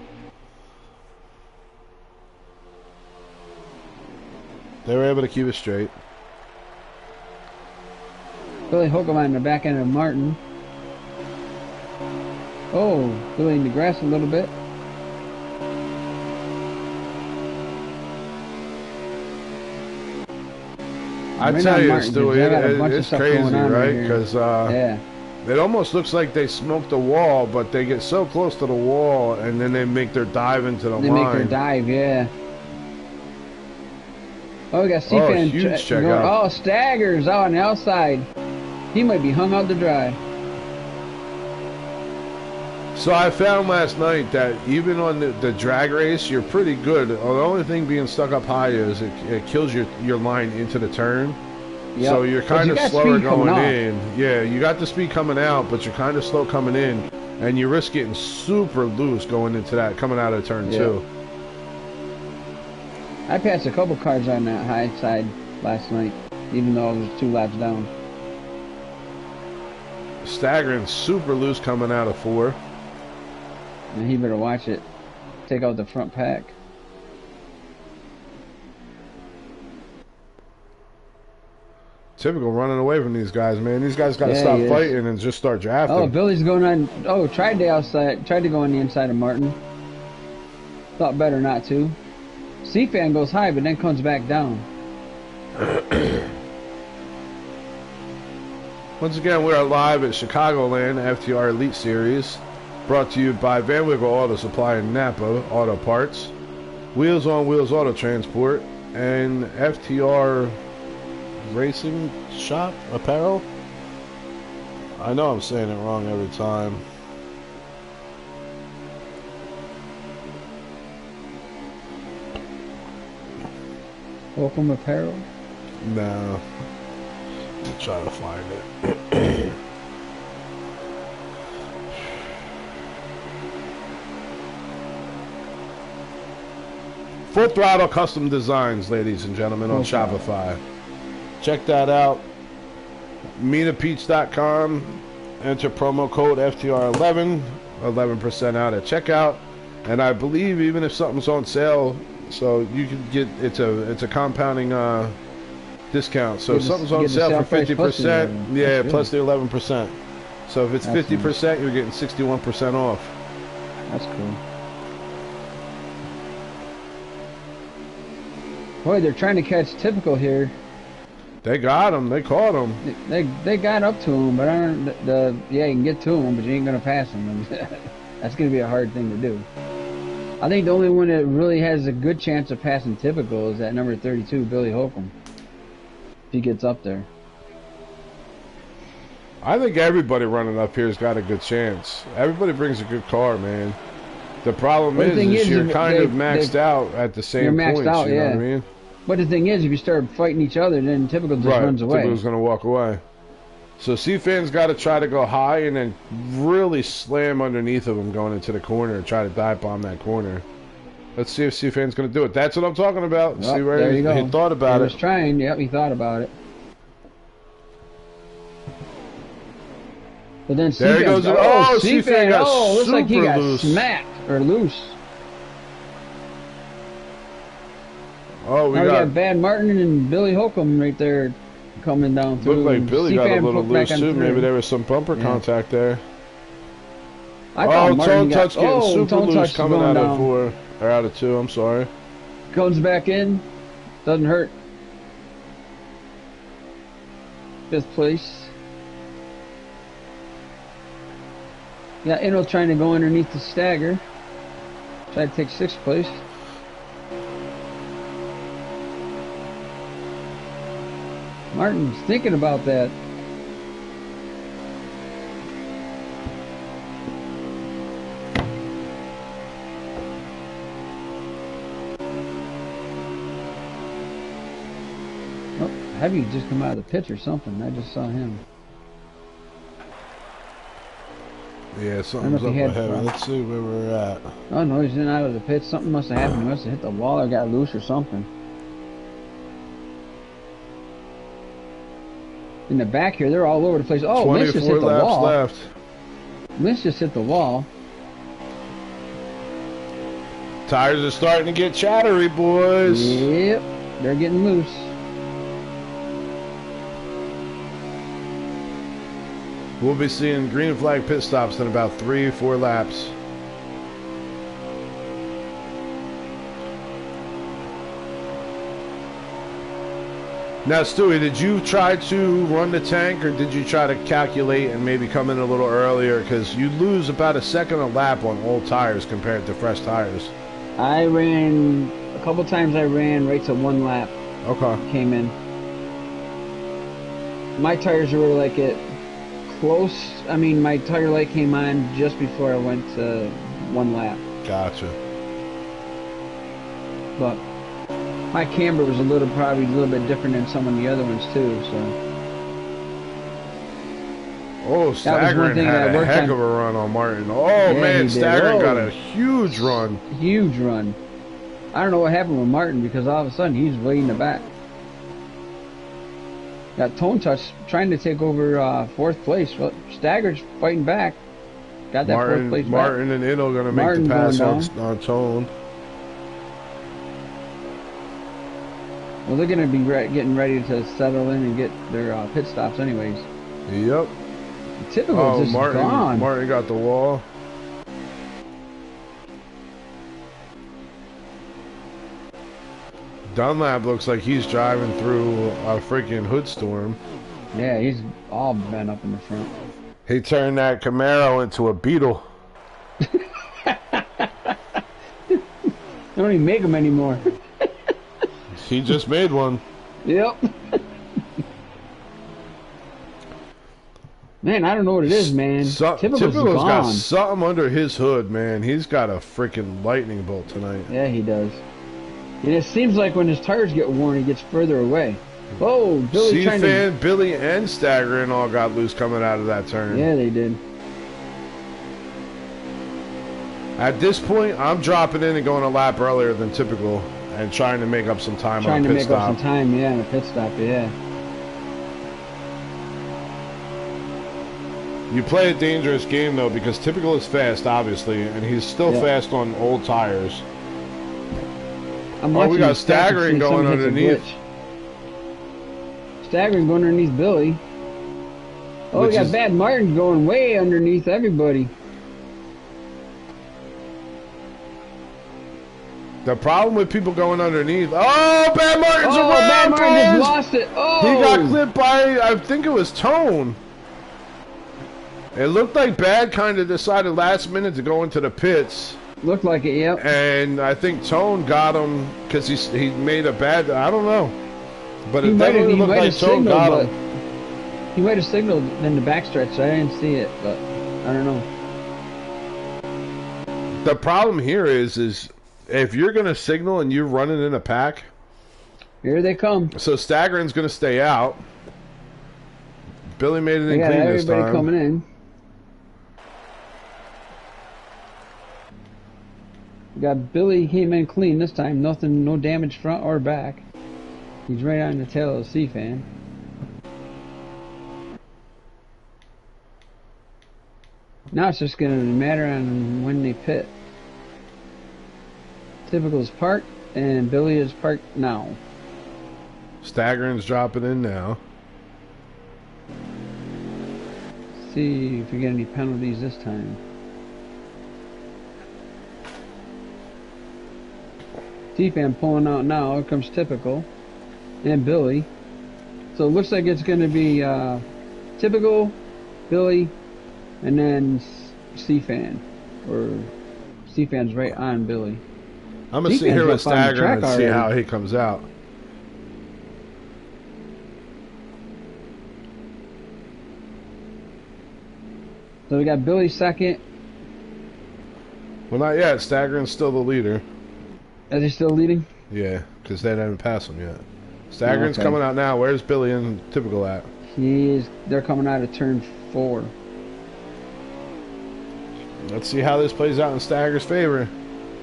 They were able to keep it straight. Billy Holcomb on the back end of Martin. Oh, Billy in the grass a little bit. I tell you, Stewie, it's crazy, right? Because it almost looks like they smoked the wall, but they get so close to the wall, and then they make their dive into the line. They make their dive, yeah. Oh, we got C-Fan. Huge check out. Oh, Staggers out on the outside. He might be hung out to dry. So I found last night that even on the drag race, you're pretty good. The only thing being stuck up high is it kills your line into the turn. Yep. So you're kind of slower going in. Yeah, you got the speed coming out, but you're kind of slow coming in. And you risk getting super loose going into that, coming out of turn 2. I passed a couple cars on that high side last night, even though I was 2 laps down. Staggering super loose coming out of 4. And he better watch it. Take out the front pack. Typical running away from these guys, man. These guys got to stop fighting and just start drafting. Oh, Billy's going on. Oh, tried the outside. Tried to go on the inside of Martin. Thought better not to. C-Fan goes high, but then comes back down. Once again, we are live at Chicagoland FTR Elite Series. Brought to you by Van Winkle Auto Supply in Napa Auto Parts, Wheels on Wheels Auto Transport, and FTR Racing Shop Apparel. I know I'm saying it wrong every time. Welcome Apparel? No. I'll try to find it. Full Throttle Custom Designs, ladies and gentlemen, on Shopify. Check that out. MinaPeach.com. Enter promo code FTR11. 11% out at checkout. And I believe even if something's on sale, so you can get it's a compounding discount. So if something's on sale for 50%, yeah, plus the 11%. So if it's 50%, you're getting 61% off. That's cool. Boy, they're trying to catch Typical here. They got him. They caught him. They got up to him, but I don't. Yeah, you can get to him, but you ain't gonna pass him. That's gonna be a hard thing to do. I think the only one that really has a good chance of passing Typical is that number 32, Billy Holcomb. If he gets up there. I think everybody running up here has got a good chance. Everybody brings a good car, man. The problem is you're kind of maxed out at the same points. You know what I mean? But the thing is, if you start fighting each other, then Typical just runs away. Typical's going to walk away. So C-Fan's got to try to go high and then really slam underneath of him going into the corner and try to dive bomb that corner. Let's see if C-Fan's going to do it. That's what I'm talking about. Well, see where he thought about it. He was trying. Yep, he thought about it. But then there he goes. Oh, C-Fan got looks like he got loose. smacked or loose. Oh, we got Bad Martin and Billy Holcomb right there coming down through. Looked like Billy got a little loose too. Maybe there was some bumper contact there. Tone Touch getting super loose coming out of 4 or out of 2. I'm sorry. Comes back in. Doesn't hurt. 5th place. Yeah, Inno trying to go underneath the stagger. Try to take 6th place. Martin's thinking about that. Oh, Heavy just come out of the pits or something. I just saw him. Yeah, something's up with Heavy. Let's see where we're at. Oh no, he's in out of the pits. Something must have happened. He must have hit the wall or got loose or something. In the back here, they're all over the place. Oh, Lynch just hit the wall. Left. Lynch just hit the wall. Tires are starting to get chattery, boys. Yep, they're getting loose. We'll be seeing green flag pit stops in about 3-4 laps. Now, Stewie, did you try to run the tank, or did you try to calculate and maybe come in a little earlier? Because you lose about a second a lap on old tires compared to fresh tires. I ran, a couple times I ran right to 1 lap. Okay. Came in. My tires were like at close. I mean, my tire light came on just before I went to 1 lap. Gotcha. But my camber was probably a little bit different than some of the other ones too, so. Oh, Staggering had a heck of a run on Martin. Oh, yeah, man, Staggering got a huge run. Huge run. I don't know what happened with Martin because all of a sudden he's way in the back. Got Tone Touch trying to take over 4th place. Well, Stagger's fighting back. Got that 4th place back. Martin and It'll going to make the pass on Tone. Well, they're going to be getting ready to settle in and get their pit stops anyways. Yep. Typical just gone. Martin got the wall. Dunlap looks like he's driving through a freaking hood storm. Yeah, he's all bent up in the front. He turned that Camaro into a Beetle. They don't even make them anymore. He just made one. Yep. Man, I don't know what it is, man. Typical's got something under his hood, man. He's got a freaking lightning bolt tonight. Yeah, he does. And it seems like when his tires get worn, he gets further away. Oh, Billy trying to... Billy and Staggering all got loose coming out of that turn. Yeah, they did. At this point, I'm dropping in and going a lap earlier than Typical. And trying to make up some time Trying on a to pit make stop. up some time, yeah, on a pit stop, yeah. You play a dangerous game, though, because Typical is fast, obviously, and he's still fast on old tires. Oh, we got staggering going underneath. Staggering going underneath Billy. Oh, we got Bad Martin going way underneath everybody. The problem with people going underneath... Oh, Bad Martin's around, Bad Martin boys! just lost it. Oh! He got clipped by, I think it was Tone. It looked like Bad kind of decided last minute to go into the pits. Looked like it, yep. And I think Tone got him because he made a bad... I don't know. But it definitely looked like Tone got him. He might have signaled in the backstretch, so I didn't see it, but I don't know. The problem here is if you're going to signal and you're running in a pack... Here they come. So Staggering's going to stay out. Billy made it in clean this time. Everybody coming in. We got Billy came in clean this time. Nothing, no damage front or back. He's right on the tail of the C-Fan. Now it's just going to matter on when they pit. Typical is parked, and Billy is parked now. Staggering's dropping in now. See if we get any penalties this time. C-Fan pulling out now. Here comes Typical. And Billy. So it looks like it's going to be Typical, Billy, and then C-Fan. Or C-Fan's right on Billy. I'm going to sit here with Staggering and see how he comes out. So we got Billy second. Well, not yet. Staggering's still the leader. Is he still leading? Yeah, because they haven't passed him yet. Staggering's coming out now. Where's Billy and Typical at? They're coming out of turn 4. Let's see how this plays out in Stagger's favor.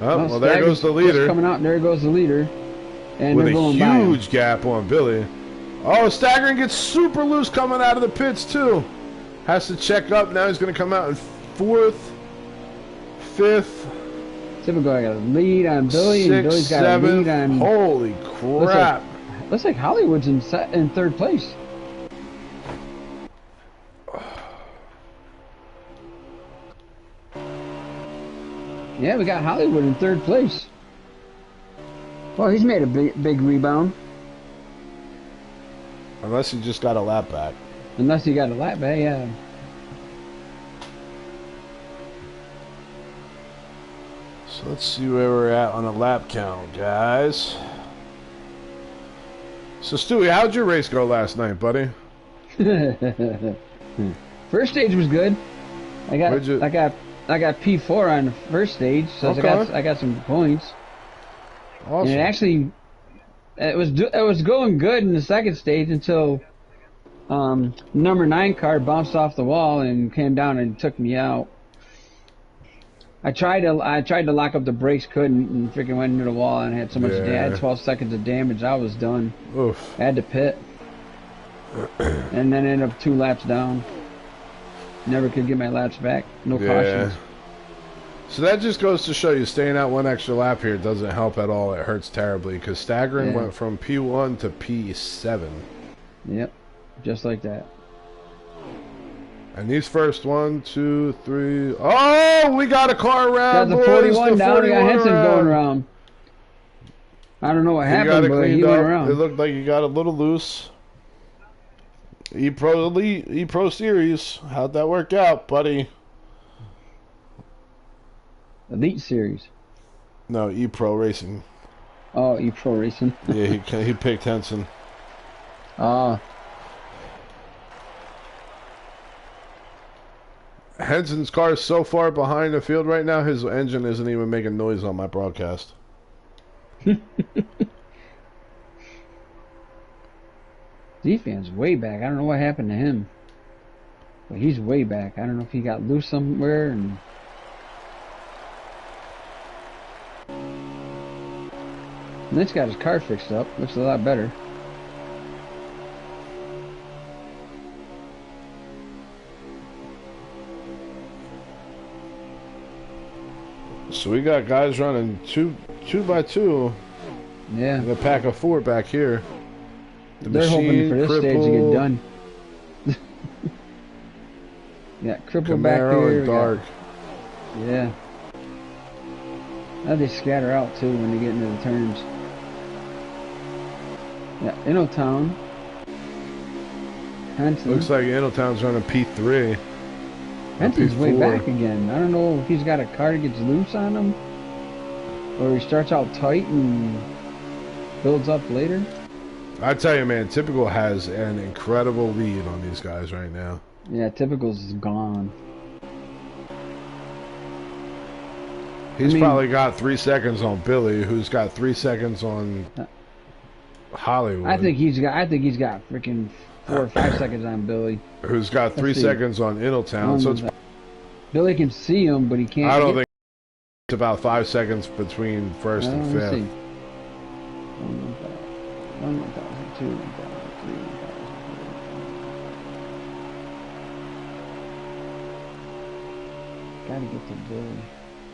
Oh, well, there goes the leader. Coming out, there goes the leader. And with a huge gap on Billy. Oh, Staggering gets super loose coming out of the pits, too. Has to check up. Now he's going to come out in 4th, 5th. Typical got a lead on Billy, 6th, and Billy's got 7th. a lead on... Holy crap. Looks like Hollywood's in 3rd place. Yeah, we got Hollywood in 3rd place. Well, he's made a big rebound. Unless he just got a lap back. Unless he got a lap back, yeah. So let's see where we're at on a lap count, guys. So Stewie, how'd your race go last night, buddy? First stage was good. I got P4 on the first stage, so I got some points. Awesome. And it was going good in the second stage until number 9 car bounced off the wall and came down and took me out. I tried to lock up the brakes, couldn't, and freaking went into the wall and had so much. I had 12 seconds of damage. I was done. Oof. I had to pit, and then ended up 2 laps down. Never could get my laps back. No cautions. So that just goes to show you staying out 1 extra lap here doesn't help at all. It hurts terribly because Staggering went from P1 to P7. Yep, just like that. And these first 1, 2, 3. Oh, we got a car around. Got the 41 down. We got Henson going around. I don't know what happened, but he went around. It looked like he got a little loose. E-Pro Elite, E-Pro Series. How'd that work out, buddy? Elite Series. No, E-Pro Racing. Oh, E-Pro Racing. Yeah, he picked Henson. Henson's car is so far behind the field right now, his engine isn't even making noise on my broadcast. D-Fan's way back. I don't know what happened to him. But he's way back. I don't know if he got loose somewhere. And Lynch got his car fixed up. Looks a lot better. So we got guys running two by two. Yeah. And a pack of 4 back here. They're hoping for this stage to get done. Yeah, cripple Camaro back here. and Dark. Yeah. Now they scatter out too when they get into the turns. Yeah, Innotown. Henson. Looks like Innotown's running P3. Henson's way P4. back again. I don't know if he's got a car that gets loose on him, or he starts out tight and builds up later. I tell you, man, Typical has an incredible lead on these guys right now. Yeah, Typical's is gone. He's probably got 3 seconds on Billy, who's got 3 seconds on Hollywood. I think he's got freaking 4 or 5 seconds on Billy. Who's got 3 seconds on Innotown. So it's, Billy can see him, but he can't. I don't think it's about 5 seconds between first and fifth. 1,000, 2,000, 3,000, 4,000. Gotta get to Billy.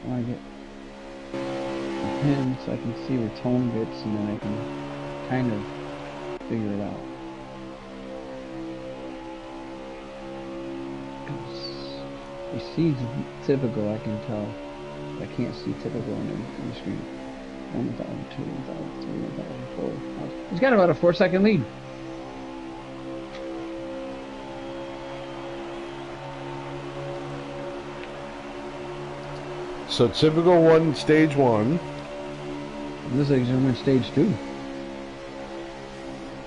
I want to get him so I can see where Tone gets, and then I can kind of figure it out. He sees Typical, I can tell. I can't see Typical on the screen. 1,000, 2,000, 3,000, 4,000. He's got about a 4-second lead. So Typical won stage 1. Looks like he's gonna win stage 2.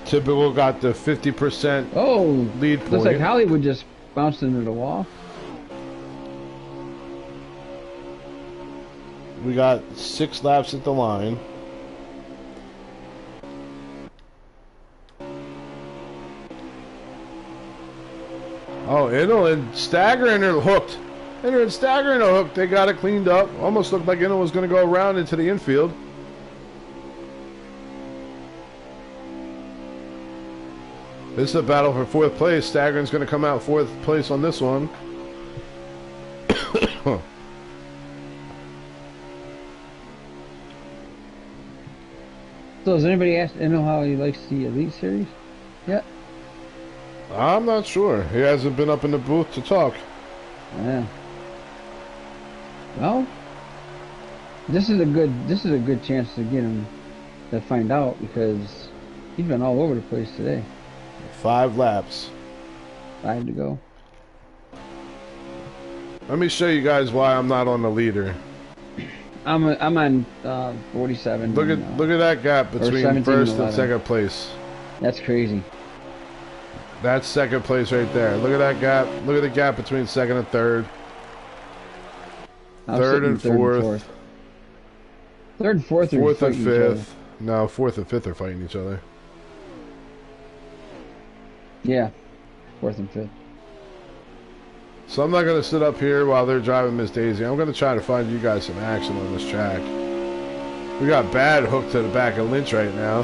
Typical got the 50% lead point. Looks like Hollywood just bounced into the wall. We got 6 laps at the line. Oh, Inno and Staggering are hooked. Inno and Staggering are hooked. They got it cleaned up. Almost looked like Inno was going to go around into the infield. This is a battle for 4th place. Staggering's going to come out 4th place on this one. So has anybody asked Inno how he likes the Elite Series? Yeah. I'm not sure. He hasn't been up in the booth to talk. Yeah. Well, this is a good chance to get him to find out, because he's been all over the place today. 5 laps. 5 to go. Let me show you guys why I'm not on the leader. I'm on 47. Look at that gap between first and second place. That's crazy. That's second place right there. Look at that gap. Look at the gap between second and third. Third and fourth. Third and fourth. Fourth and fifth. No, fourth and fifth are fighting each other. Yeah, fourth and fifth. So I'm not going to sit up here while they're driving Miss Daisy. I'm going to try to find you guys some action on this track. We got Bad hooked to the back of Lynch right now.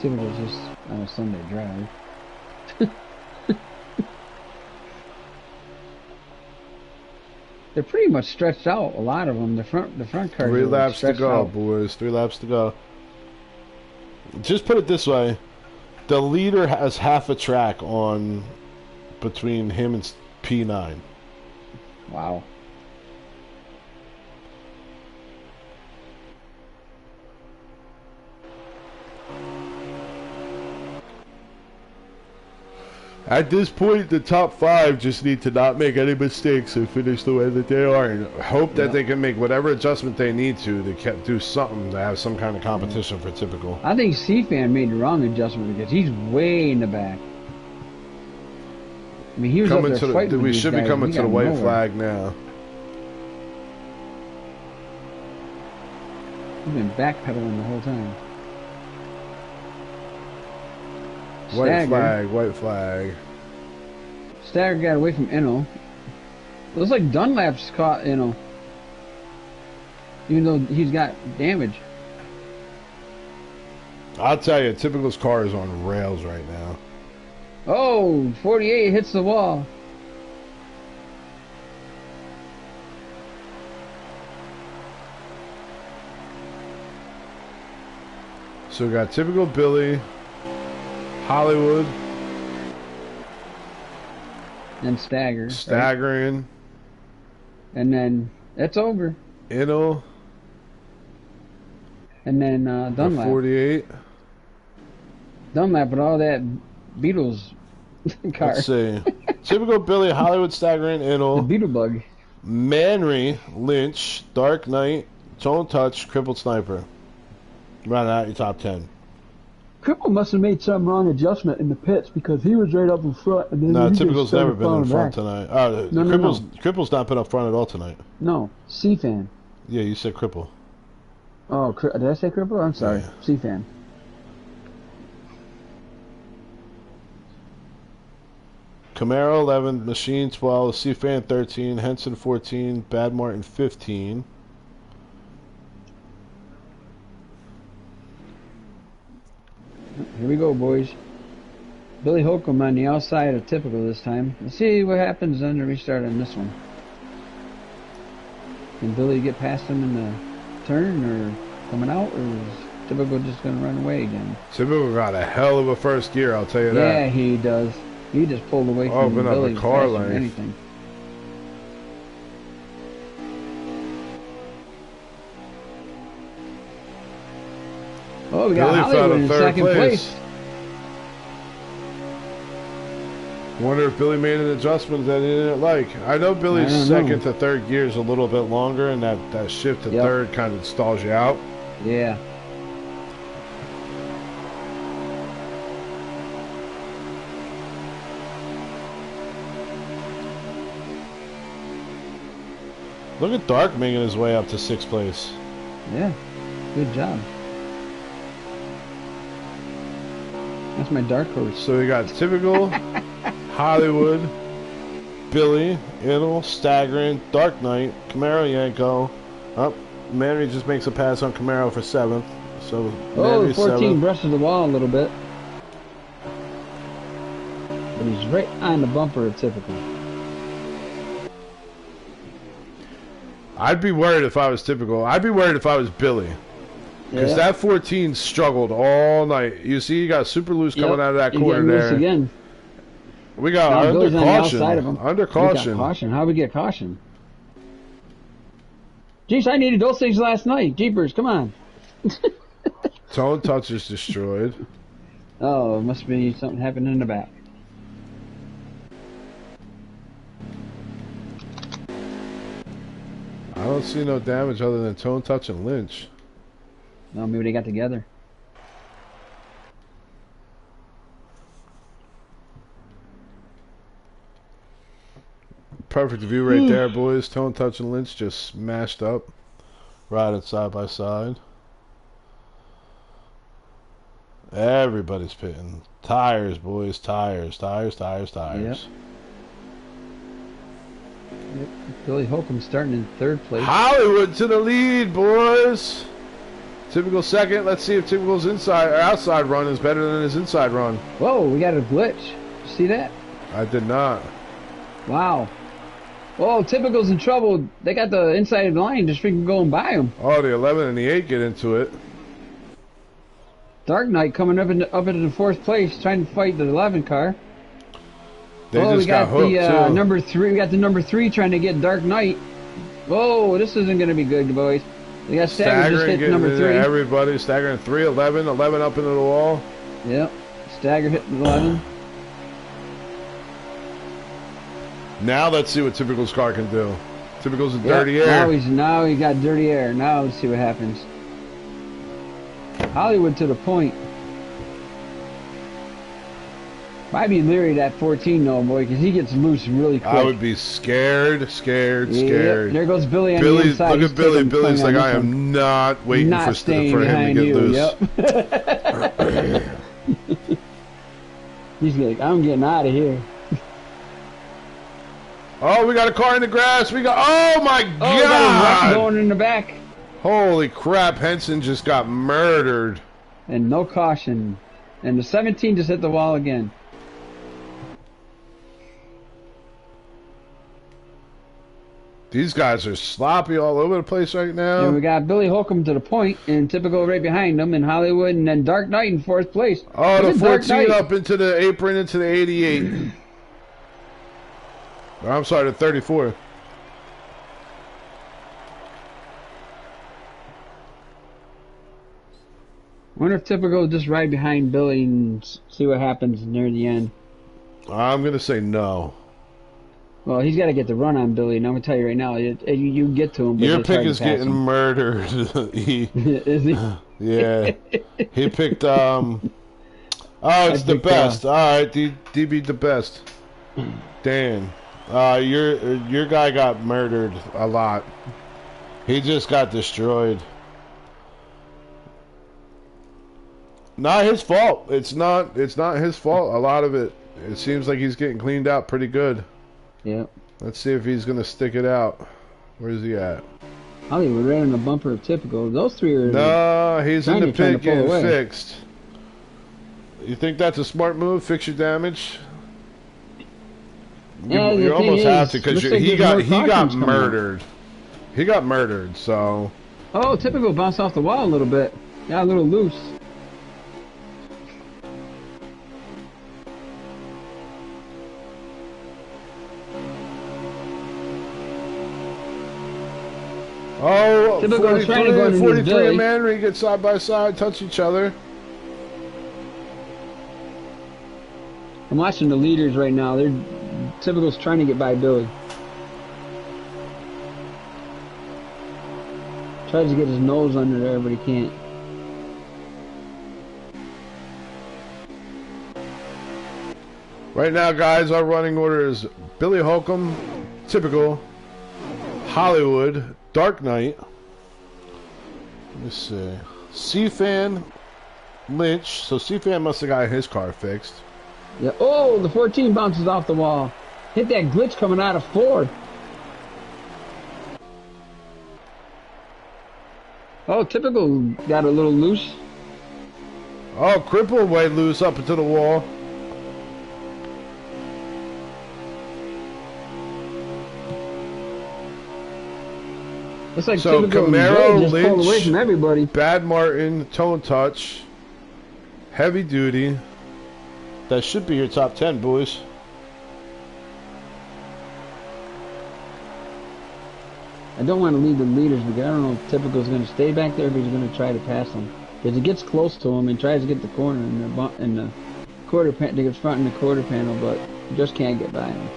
Typical just on a Sunday drive. They're pretty much stretched out, a lot of them. The front cars. 3 laps to go, out. boys. 3 laps to go. Just put it this way. The leader has half a track on between him and P9. Wow. At this point, the top 5 just need to not make any mistakes and finish the way that they are, and hope that they can make whatever adjustment they need to do something to have some kind of competition for Typical. I think C-Fan made the wrong adjustment because he's way in the back. I mean, he was coming up there fighting with we these should guys. be coming He to the got white nowhere. flag now. He's been backpedaling the whole time. White Stagger. flag, white flag. Stagger got away from Inno. Looks like Dunlap's caught Inno. Even though he's got damage. I'll tell you, Typical's car is on rails right now. Oh, 48 hits the wall. So we got Typical, Billy, Hollywood, and Stagger. Staggering. Right? And then it's over. Inno. And then Dunlap. 48. Dunlap with all that Beatles car. Let's see. Typical, Billy, Hollywood, Staggering, The Inno, Beetle Bug. Manry, Lynch, Dark Knight, Tone Touch, Crippled Sniper. Round out your top 10. Cripple must have made some wrong adjustment in the pits because he was right up in front. And then No, he Typical's just never started been in falling front back. tonight. Oh, No. Cripple's not been up front at all tonight. No, C-Fan. Yeah, you said Cripple. Oh, did I say Cripple? I'm sorry. Yeah. C-Fan. Camaro 11, Machine 12, C-Fan 13, Henson 14, Bad Martin 15. Here we go, boys. Billy Holcomb on the outside of Typical this time. Let's see what happens on the restart on this one. Can Billy get past him in the turn or coming out, or is Typical just going to run away again? Typical got a hell of a first gear, I'll tell you that. Yeah, he does. He just pulled away from Open up Billy the car faster than length. anything. Oh, we got Billy fell Hollywood to in third second place. Wonder if Billy made an adjustment that he didn't like. I know Billy's I don't second know. to third gear is a little bit longer, and that shift to Yep. third kind of stalls you out. Yeah. Look at Dark making his way up to sixth place. Yeah. Good job. That's my dark horse. So we got Typical, Hollywood, Billy, Inno, Staggering, Dark Knight, Camaro, Yanko. Up, Manry just makes a pass on Camaro for seventh. So Oh, Manry's 14 seventh. brushes the wall a little bit. But he's right on the bumper of Typical. I'd be worried if I was Typical. I'd be worried if I was Billy. Because Yeah. that 14 struggled all night. You see, you got super loose coming Yep. out of that You're corner getting loose there. again. We got Now under Billy's on the caution. outside of him. Under We got caution. caution. How we get caution? Jeez, I needed those things last night. Jeepers, come on. Tone Touch is destroyed. Oh, it must be something happened in the back. I don't see no damage other than Tone Touch and Lynch. Well, maybe they got together. Perfect view right there, boys. Tone Touch and Lynch just smashed up. Riding side by side. Everybody's pitting. Tires, boys. Tires. Yep. Billy Holcomb starting in third place. Hollywood to the lead, boys. Typical second. Let's see if Typical's inside or outside run is better than his inside run. Whoa, we got a glitch. See that? I did not. Wow. Oh, Typical's in trouble. They got the inside of the line just freaking going by him. Oh, the 11 and the 8 get into it. Dark Knight coming up into the fourth place, trying to fight the 11 car. They Oh, just we got hooked, the too. number 3. We got the number 3 trying to get Dark Knight. Whoa, this isn't going to be good, boys. We got Stagger just Staggering hit getting number into 3. everybody. Staggering 3, 11, 11 up into the wall. Yep. Stagger hit 11. Now let's see what Typical's car can do. Typical's in Yep, dirty air. Now he got dirty air. Now let's see what happens. Hollywood to the point. Might be leery that 14 though, boy, because he gets loose really quick. I would be scared. Yep, there goes Billy on the Billy, inside. look He's at Billy. taking Billy's point like, on I this one. am not waiting Not for staying him to behind get you. loose. Yep. He's like, I'm getting out of here. Oh, we got a car in the grass. We got. Oh my Oh, we got a rush God! going in the back. Holy crap! Henson just got murdered. And no caution. And the 17 just hit the wall again. These guys are sloppy all over the place right now. And we got Billy Holcomb to the point, and Typical right behind him, and Hollywood, and then Dark Knight in 4th place. Oh, the 14 up into the apron, into the 88. I'm sorry, the 34. Wonder if Typical will just ride behind Billy and see what happens near the end. I'm going to say no. Well, he's got to get the run on Billy, and I'm going to tell you right now, you get to him. But your pick is getting murdered. Is he? Yeah. He picked, oh, it's the best. All right, DB the best. Dan. Your guy got murdered a lot. He just got destroyed. Not his fault. It's not his fault. A lot of it seems like he's getting cleaned out pretty good. Yep. Let's see if he's gonna stick it out. Where's he at? Hollywood right on the bumper of Typical. Those three are. No, he's in the pit getting fixed. You think that's a smart move? Fix your damage. Yeah, you almost have to because he got murdered. He got murdered. So. Oh, Typical bounced off the wall a little bit. Got a little loose. Oh, Typical 43 and Manry get side by side, touch each other. I'm watching the leaders right now. Typical's trying to get by Billy. Tries to get his nose under there, but he can't. Right now, guys, our running order is Billy Holcomb, Typical, Hollywood, Dark Knight. Let me see. C-Fan, Lynch. So C-Fan must have got his car fixed. Yeah. Oh, the 14 bounces off the wall. Hit that glitch coming out of 4. Oh, Typical got a little loose. Oh, Cripple way loose up into the wall. Looks like so Typical Camaro, just pulled away from everybody. Bad Martin, Tone Touch, Heavy Duty. That should be your top 10, boys. I don't want to lead the leaders because I don't know if Typical's going to stay back there, but he's going to try to pass them. Because he gets close to him and tries to get the corner in the quarter panel, to get front in the quarter panel, but he just can't get by him.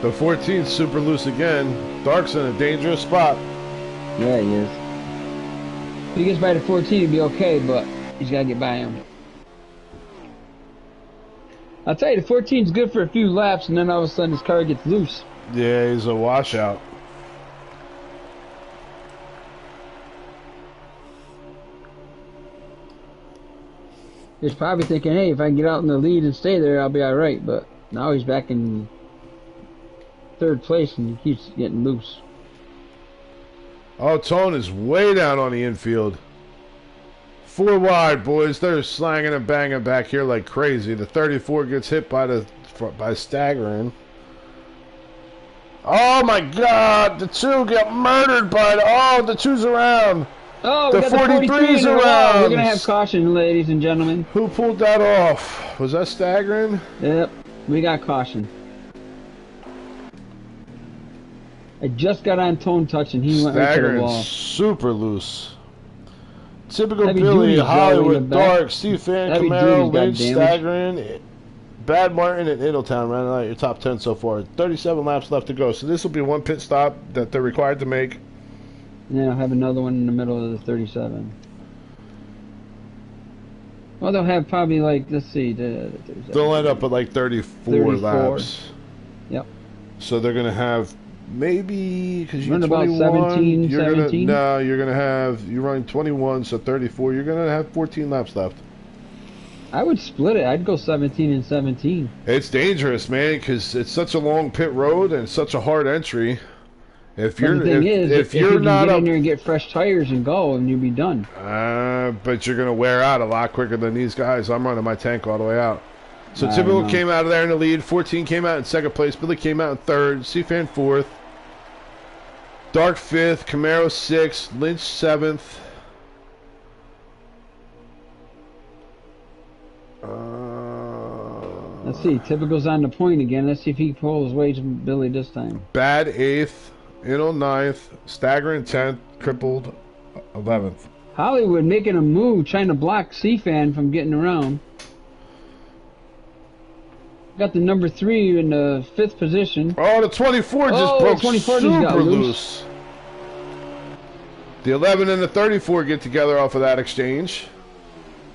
The 14's super loose again. Dark's in a dangerous spot. Yeah, he is. If he gets by the 14, he'd be okay, but he's got to get by him. I'll tell you, the 14's good for a few laps, and then all of a sudden his car gets loose. Yeah, he's a washout. He's probably thinking, hey, if I can get out in the lead and stay there, I'll be alright, but now he's back in 3rd place and he keeps getting loose. Oh, Tone is way down on the infield. 4 wide, boys. They're slanging and banging back here like crazy. The 34 gets hit by staggering. Oh my God! The 2 get murdered by the 2's around. Oh, the 43's around. We're gonna have caution, ladies and gentlemen. Who pulled that off? Was that staggering? Yep, we got caution. I just got on Tone Touch and he went right to the wall. Super loose. Typical Heavy Billy, Duty's Hollywood, Dark, Steve-Fan, Camaro, Lynch, damage. staggering. Bad Martin and Middletown rounding out your top 10 so far. 37 laps left to go. So this will be one pit stop that they're required to make. And then I'll have another one in the middle of the 37. Well, they'll have probably like, let's see. They'll end up at like 34 laps. Yep. So they're going to have maybe, because you're Run 21, about 17, you're 17? You're running 21, so 34. You're going to have 14 laps left. I would split it. I'd go 17 and 17. It's dangerous, man, because it's such a long pit road and such a hard entry. If you're The thing is, if if you're you can not get up, in there and get fresh tires and go, and you'll be done. but you're gonna wear out a lot quicker than these guys. I'm running my tank all the way out. So I Typical know. came out of there in the lead. 14 came out in second place. Billy came out in third. CFan fourth. Dark fifth. Camaro sixth. Lynch seventh. Let's see. Typical's on the point again. Let's see if he pulls his way to Billy this time. Bad eighth. Inno ninth. Staggering 10th. Crippled 11th. Hollywood making a move, trying to block C-Fan from getting around. Got the number 3 in the 5th position. Oh, the 24 just Oh, broke 24 just super got loose. The 11 and the 34 get together off of that exchange.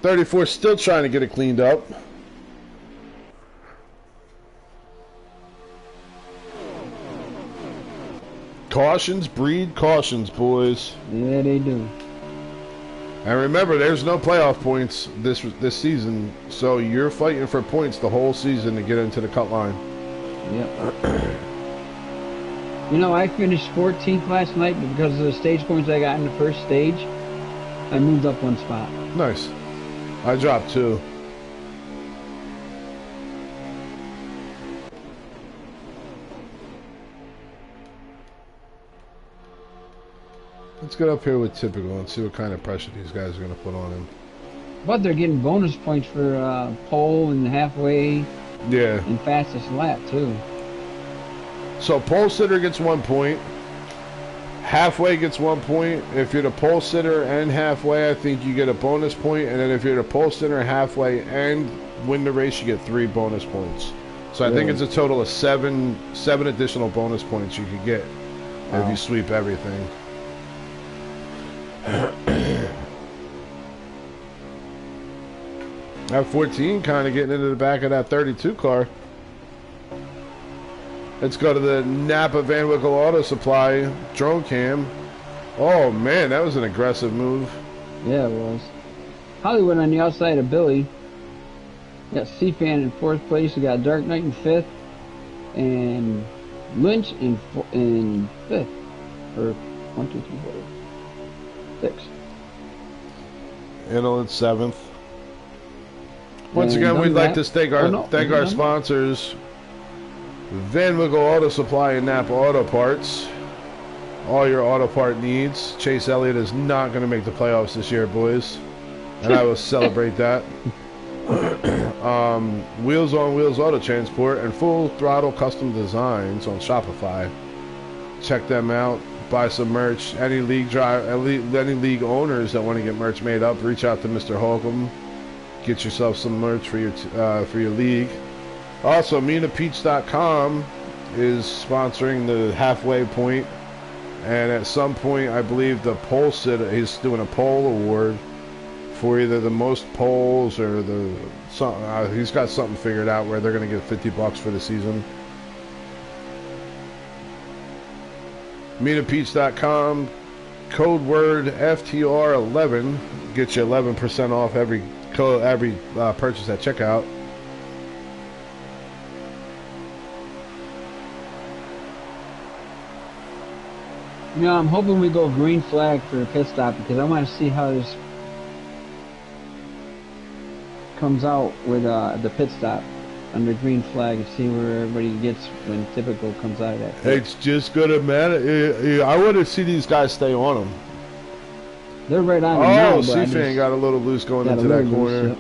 34 still trying to get it cleaned up. Cautions breed cautions, boys. Yeah, they do. And remember, there's no playoff points this season, so you're fighting for points the whole season to get into the cut line. Yep. You know, I finished 14th last night, but because of the stage points I got in the first stage, I moved up one spot. Nice. I dropped 2. Let's get up here with Typical and see what kind of pressure these guys are going to put on him. But they're getting bonus points for pole and halfway Yeah. and fastest lap, too. So pole sitter gets 1 point. Halfway gets 1 point. If you're the pole sitter and halfway, I think you get a bonus point. And then if you're the pole sitter halfway and win the race, you get 3 bonus points. So I think it's a total of 7 additional bonus points you could get if you sweep everything. That 14 kind of getting into the back of that 32 car. Let's go to the Napa Van Wickle Auto Supply drone cam. Oh man, that was an aggressive move. Yeah, it was. Hollywood on the outside of Billy. You got C-Fan in 4th place. You got Dark Knight in 5th. And Lynch in 5th. Or 1, 2, 3, 4, 6. Inland 7th. Once And again, we'd like that- to thank our sponsors, Van Wickle Auto Supply and Napa Auto Parts. All your auto part needs. Chase Elliott is not going to make the playoffs this year, boys, and I will celebrate that. Wheels on Wheels Auto Transport and Full Throttle Custom Designs on Shopify. Check them out. Buy some merch. Any league owners that want to get merch made up, reach out to Mr. Holcomb. Get yourself some merch for your league. Also, MinaPeach.com is sponsoring the halfway point, and at some point, I believe the pole sitter, he's doing a pole award for either the most poles or he's got something figured out where they're going to get $50 for the season. MinaPeach.com, code word FTR11 gets you 11% off every purchase at checkout. You know, I'm hoping we go green flag for a pit stop because I want to see how this comes out with the pit stop under green flag and see where everybody gets when Typical comes out of that pit. It's just gonna matter. I want to see these guys stay on them. They're right on him now, Oh, but C-Fan got a little loose going into that corner.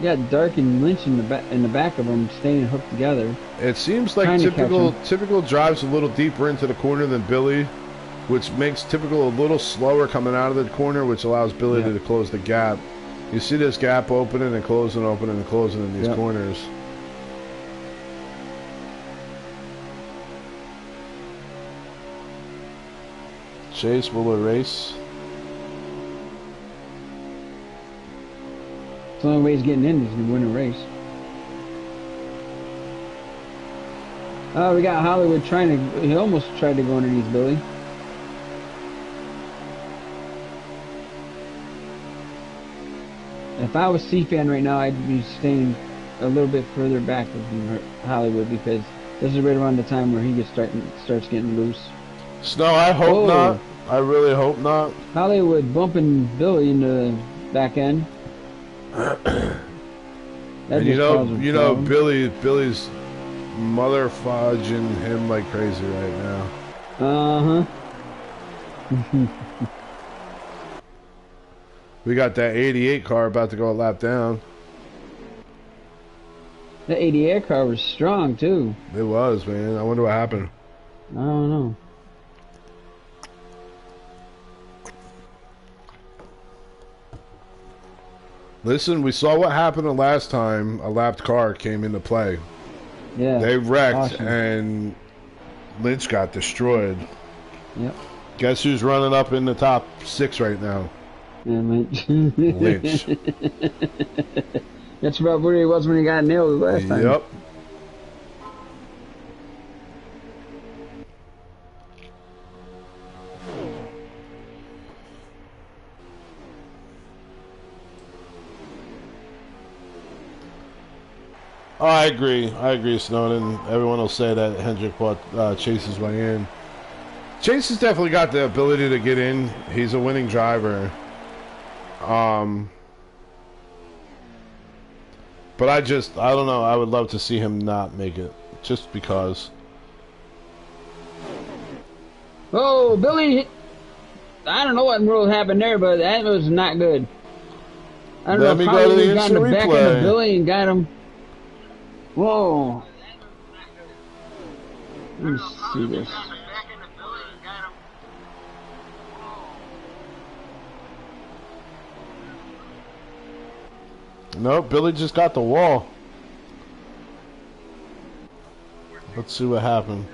Yeah, Dark and Lynch in the back of them staying hooked together. It seems like Typical drives a little deeper into the corner than Billy, which makes Typical a little slower coming out of the corner, which allows Billy to close the gap. You see this gap opening and closing, opening and closing in these corners. Chase will erase. The only way he's getting in is to win a race. We got Hollywood he almost tried to go underneath Billy. If I was C-Fan right now, I'd be staying a little bit further back from Hollywood because this is right around the time where he starts getting loose. Snow, I hope not. I really hope not. Hollywood bumping Billy in the back end. And you know, Billy's mother fudging him like crazy right now. We got that 88 car about to go a lap down. The 88 car was strong too. It was, man. I wonder what happened. I don't know. Listen, we saw what happened the last time a lapped car came into play. Yeah. They wrecked awesome. And Lynch got destroyed. Yep. Guess who's running up in the top 6 right now? Yeah, Lynch. Lynch. That's about where he was when he got nailed the last time. Yep. Oh, I agree, Snowden. Everyone will say that Hendrick bought Chase's way in. Chase has definitely got the ability to get in. He's a winning driver. But I don't know. I would love to see him not make it, just because. Oh, Billy! I don't know what in the world happened there, but that was not good. I don't know if Hollywood got in the back end of Billy and got him. Whoa! Let me see this. Nope, Billy just got the wall. Let's see what happened.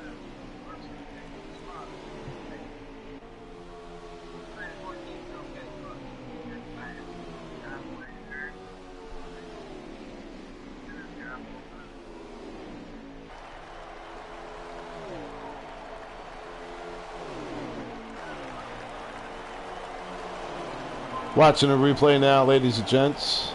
Watching a replay now, ladies and gents.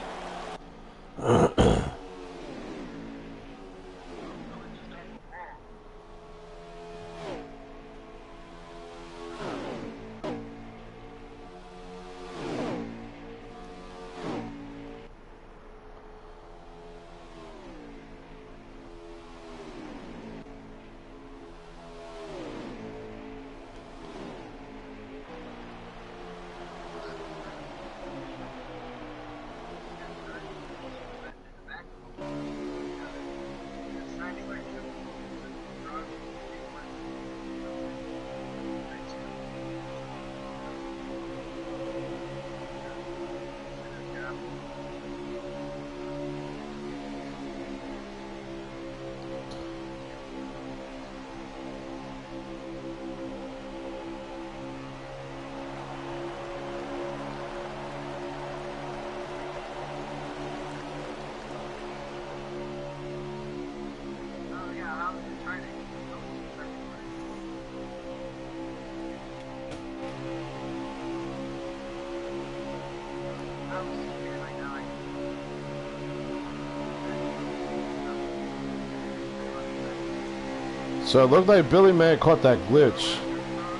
So it looked like Billy may have caught that glitch.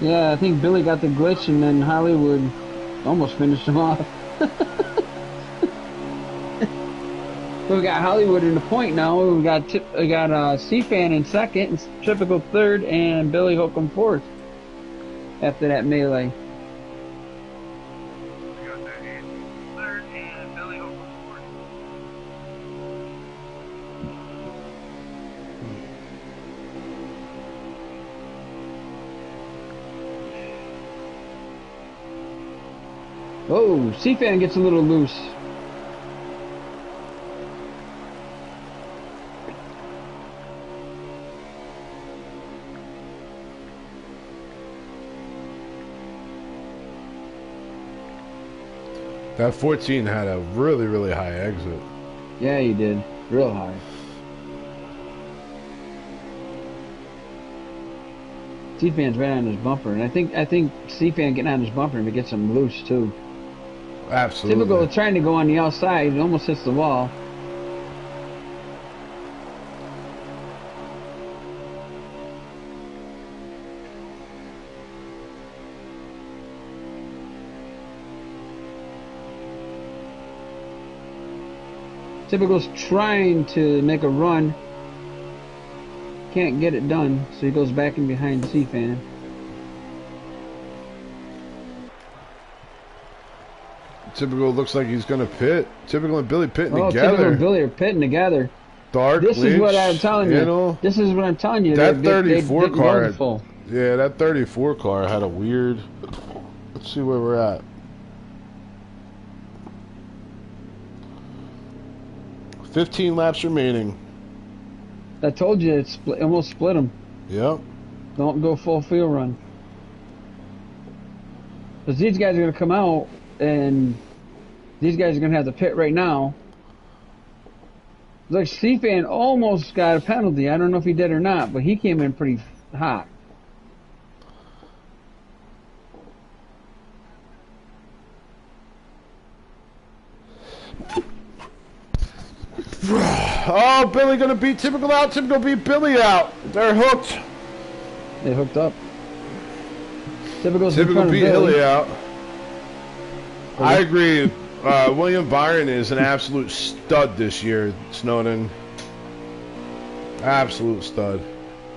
Yeah, I think Billy got the glitch and then Hollywood almost finished him off. So we got Hollywood in the point now. We got C-Fan in second, and Typical third, and Billy Holcomb fourth after that melee. Oh, C-Fan gets a little loose. That 14 had a really, really high exit. Yeah, he did. Real high. C-Fan's right on his bumper, and I think C-Fan getting on his bumper and gets him loose too. Absolutely. Typical trying to go on the outside. It almost hits the wall. Typical's trying to make a run. Can't get it done, so he goes back in behind C-Fan. Typical looks like he's gonna pit. Typical and Billy pitting together. Typical and Billy are pitting together. Dark. This Lynch, is what I'm telling you. know, this is what I'm telling you. That 34 car. Full. Yeah, that 34 car had a weird. Let's see where we're at. 15 laps remaining. I told you it almost split them. Yep. Don't go full field run. Because these guys are going to come out, and these guys are going to have to pit right now. Look, C-Fan almost got a penalty. I don't know if he did or not, but he came in pretty hot. Oh, Billy gonna beat Typical out. Typical beat Billy out. They're hooked. They hooked up. Typical beat Hilly out. I agree. William Byron is an absolute stud this year, Snowden. Absolute stud.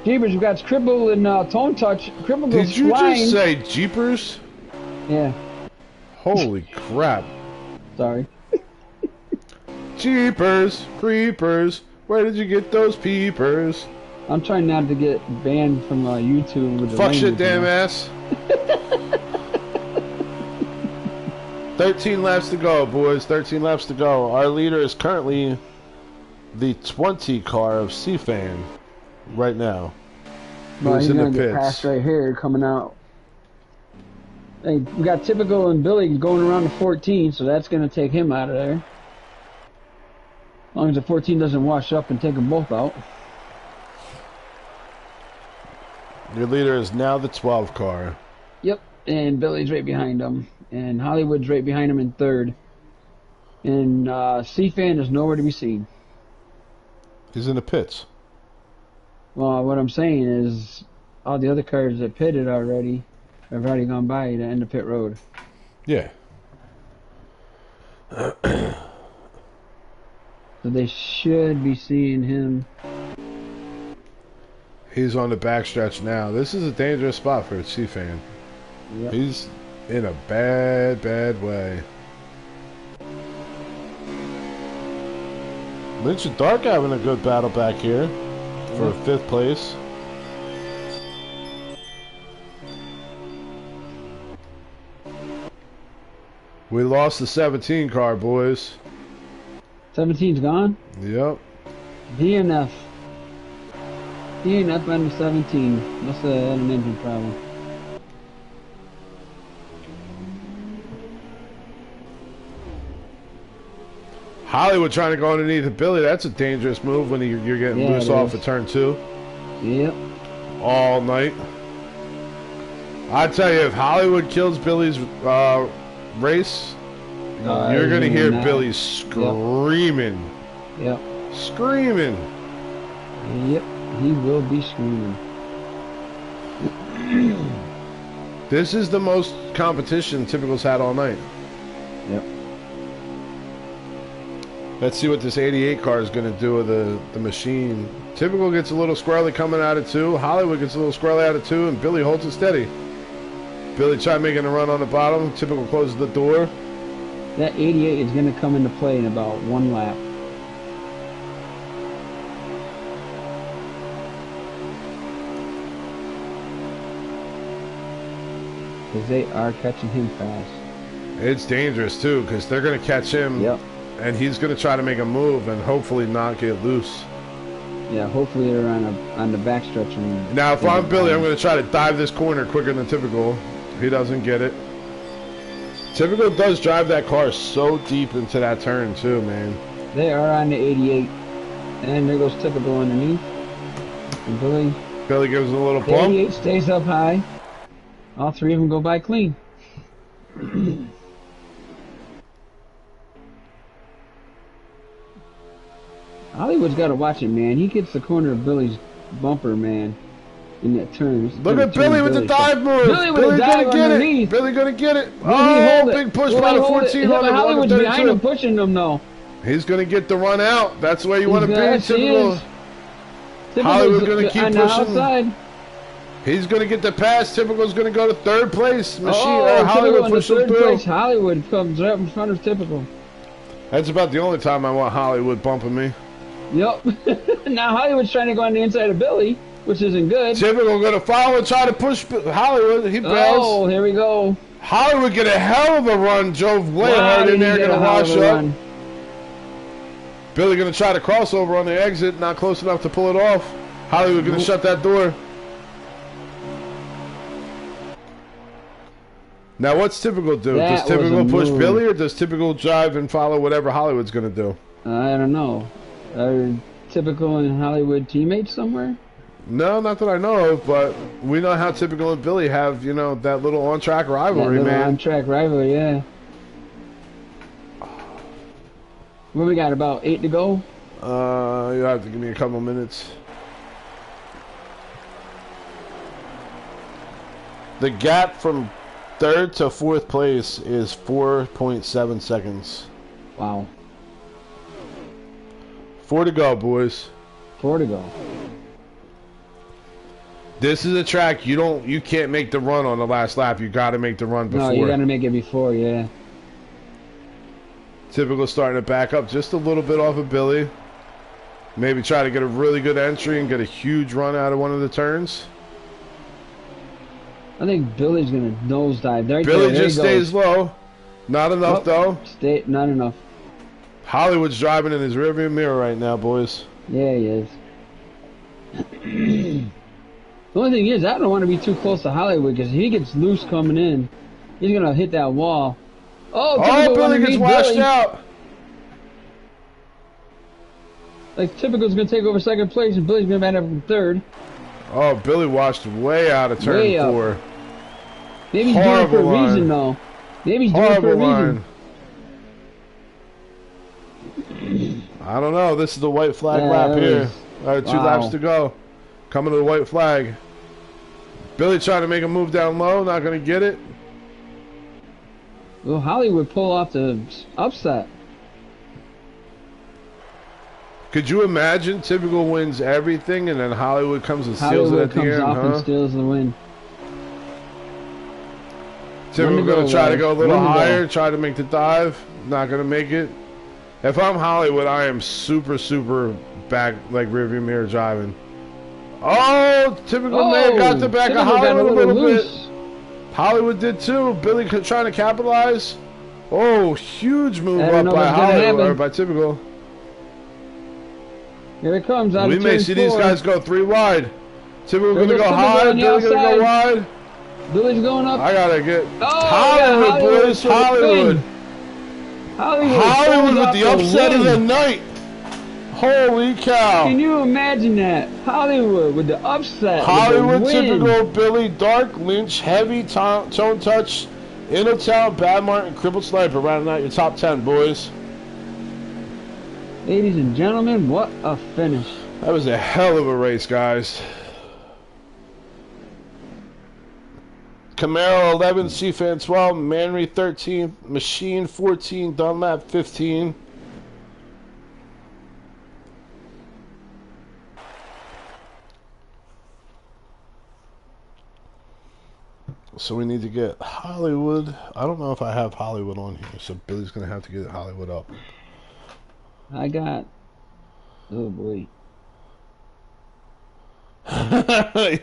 Jeepers, we've got Cribble and Tone Touch. Cribble goes Did you flying. just say Jeepers? Yeah. Holy crap. Sorry. Jeepers, creepers, where did you get those peepers? I'm trying not to get banned from YouTube with the Fuck shit, language, damn ass. 13 laps to go, boys. 13 laps to go. Our leader is currently the 20 car of C-Fan right now. Well, Who's he's in the gonna get pits? passed right here coming out. Hey, we got Typical and Billy going around the 14, so that's gonna take him out of there. As long as the 14 doesn't wash up and take them both out. Your leader is now the 12 car. Yep, and Billy's right behind him. And Hollywood's right behind him in third. And C-Fan is nowhere to be seen. He's in the pits. Well, what I'm saying is all the other cars that pitted already have already gone by the end of pit road. Yeah. So they should be seeing him. He's on the backstretch now. This is a dangerous spot for a C-Fan. Yep. He's in a bad, bad way. Lynch and Dark having a good battle back here for 5th place. We lost the 17 car, boys. 17's gone? Yep. DNF. DNF on the 17. Must have had an engine problem. Hollywood trying to go underneath of Billy. That's a dangerous move when you're getting loose off of turn 2. Yep. All night. I tell you, if Hollywood kills Billy's race, you're going to hear Billy screaming. Yep. Screaming. Yep. He will be screaming. This is the most competition Typical's had all night. Yep. Let's see what this 88 car is going to do with the machine. Typical gets a little squirrely coming out of 2. Hollywood gets a little squirrely out of 2, and Billy holds it steady. Billy tried making a run on the bottom. Typical closes the door. That 88 is going to come into play in about 1 lap. Because they are catching him fast. It's dangerous, too, because they're going to catch him. Yep. And he's going to try to make a move and hopefully not get loose. Yeah, hopefully they're on the backstretch. Now, if I'm Billy, I'm going to try to dive this corner quicker than Typical. He doesn't get it. Typical does drive that car so deep into that turn, too, man. They are on the 88. And there goes Typical underneath. And Billy gives him a little bump. 88 stays up high. All 3 of them go by clean. Hollywood's got to watch it, man. He gets the corner of Billy's bumper, man, in that turn. Look at Billy with the dive move. Billy with the dive underneath. Billy gonna get it. Oh, big push by the 14 on the Hollywood's behind him, pushing him though. He's gonna get the run out. That's the way you want to be. Typical. Hollywood's gonna keep pushing. He's gonna get the pass. Typical's gonna go to third place. Hollywood pushes through. Hollywood comes right in front of Typical. That's about the only time I want Hollywood bumping me. Yep. Now Hollywood's trying to go on the inside of Billy, which isn't good. Typical gonna follow and try to push Hollywood. He bails. Oh, here we go. Hollywood get a hell of a run. Drove way hard in there, gonna wash up. Billy gonna try to cross over on the exit, not close enough to pull it off. Hollywood gonna shut that door. Now, what's Typical do? Does Typical push Billy, or does Typical drive and follow whatever Hollywood's going to do? I don't know. Are Typical and Hollywood teammates somewhere? No, not that I know of, but we know how Typical and Billy have, you know, that little on-track rivalry, man. On-track rivalry, yeah. What we got, about 8 to go? You have to give me a couple minutes. The gap from third to fourth place is 4.7 seconds. Wow. 4 to go, boys. 4 to go. This is a track you can't make the run on the last lap. You got to make the run before. No, you got to make it before, yeah. Typical starting to back up just a little bit off of Billy. Maybe try to get a really good entry and get a huge run out of one of the turns. I think Billy's gonna nosedive. Billy just stays low. Not enough though. Not enough. Hollywood's driving in his rearview mirror right now, boys. Yeah, he is. The only thing is, I don't want to be too close to Hollywood because if he gets loose coming in, he's gonna hit that wall. Oh, Billy gets washed out. Like Typical's gonna take over second place, and Billy's gonna end up in third. Oh, Billy washed way out of turn 4. Maybe he's doing it for a reason, though. Maybe he's doing it for a reason. I don't know. This is the white flag lap here. All right, 2 laps to go. Coming to the white flag. Billy trying to make a move down low. Not going to get it. Well, Hollywood pull off the upset. Could you imagine Typical wins everything and then Hollywood comes and steals it at the end? Hollywood comes off and steals the win. Typical going to try to go a little higher, try to make the dive. Not going to make it. If I'm Hollywood, I am super, super back, like rearview mirror driving. Oh, Typical may have got the back of Hollywood a little bit. Hollywood did too. Billy trying to capitalize. Oh, huge move up by Hollywood, or by Typical. Here it comes. We may see these guys go 3 wide. Typical going to go high. Billy going to go wide. Billy's going up. I got to get Hollywood, boys. Hollywood. Hollywood with the upset of the night. Holy cow. Can you imagine that? Hollywood with the upset. Hollywood, Typical, Billy, Dark, Lynch, Heavy, Tone Touch, Innotown, Bad Martin, Crippled Sniper. Rounding out your top 10, boys. Ladies and gentlemen, what a finish. That was a hell of a race, guys. Camaro 11, C-Fan 12, Manry 13, Machine 14, Dunlap 15. So we need to get Hollywood. I don't know if I have Hollywood on here, so Billy's going to have to get Hollywood up. I got... Oh, boy.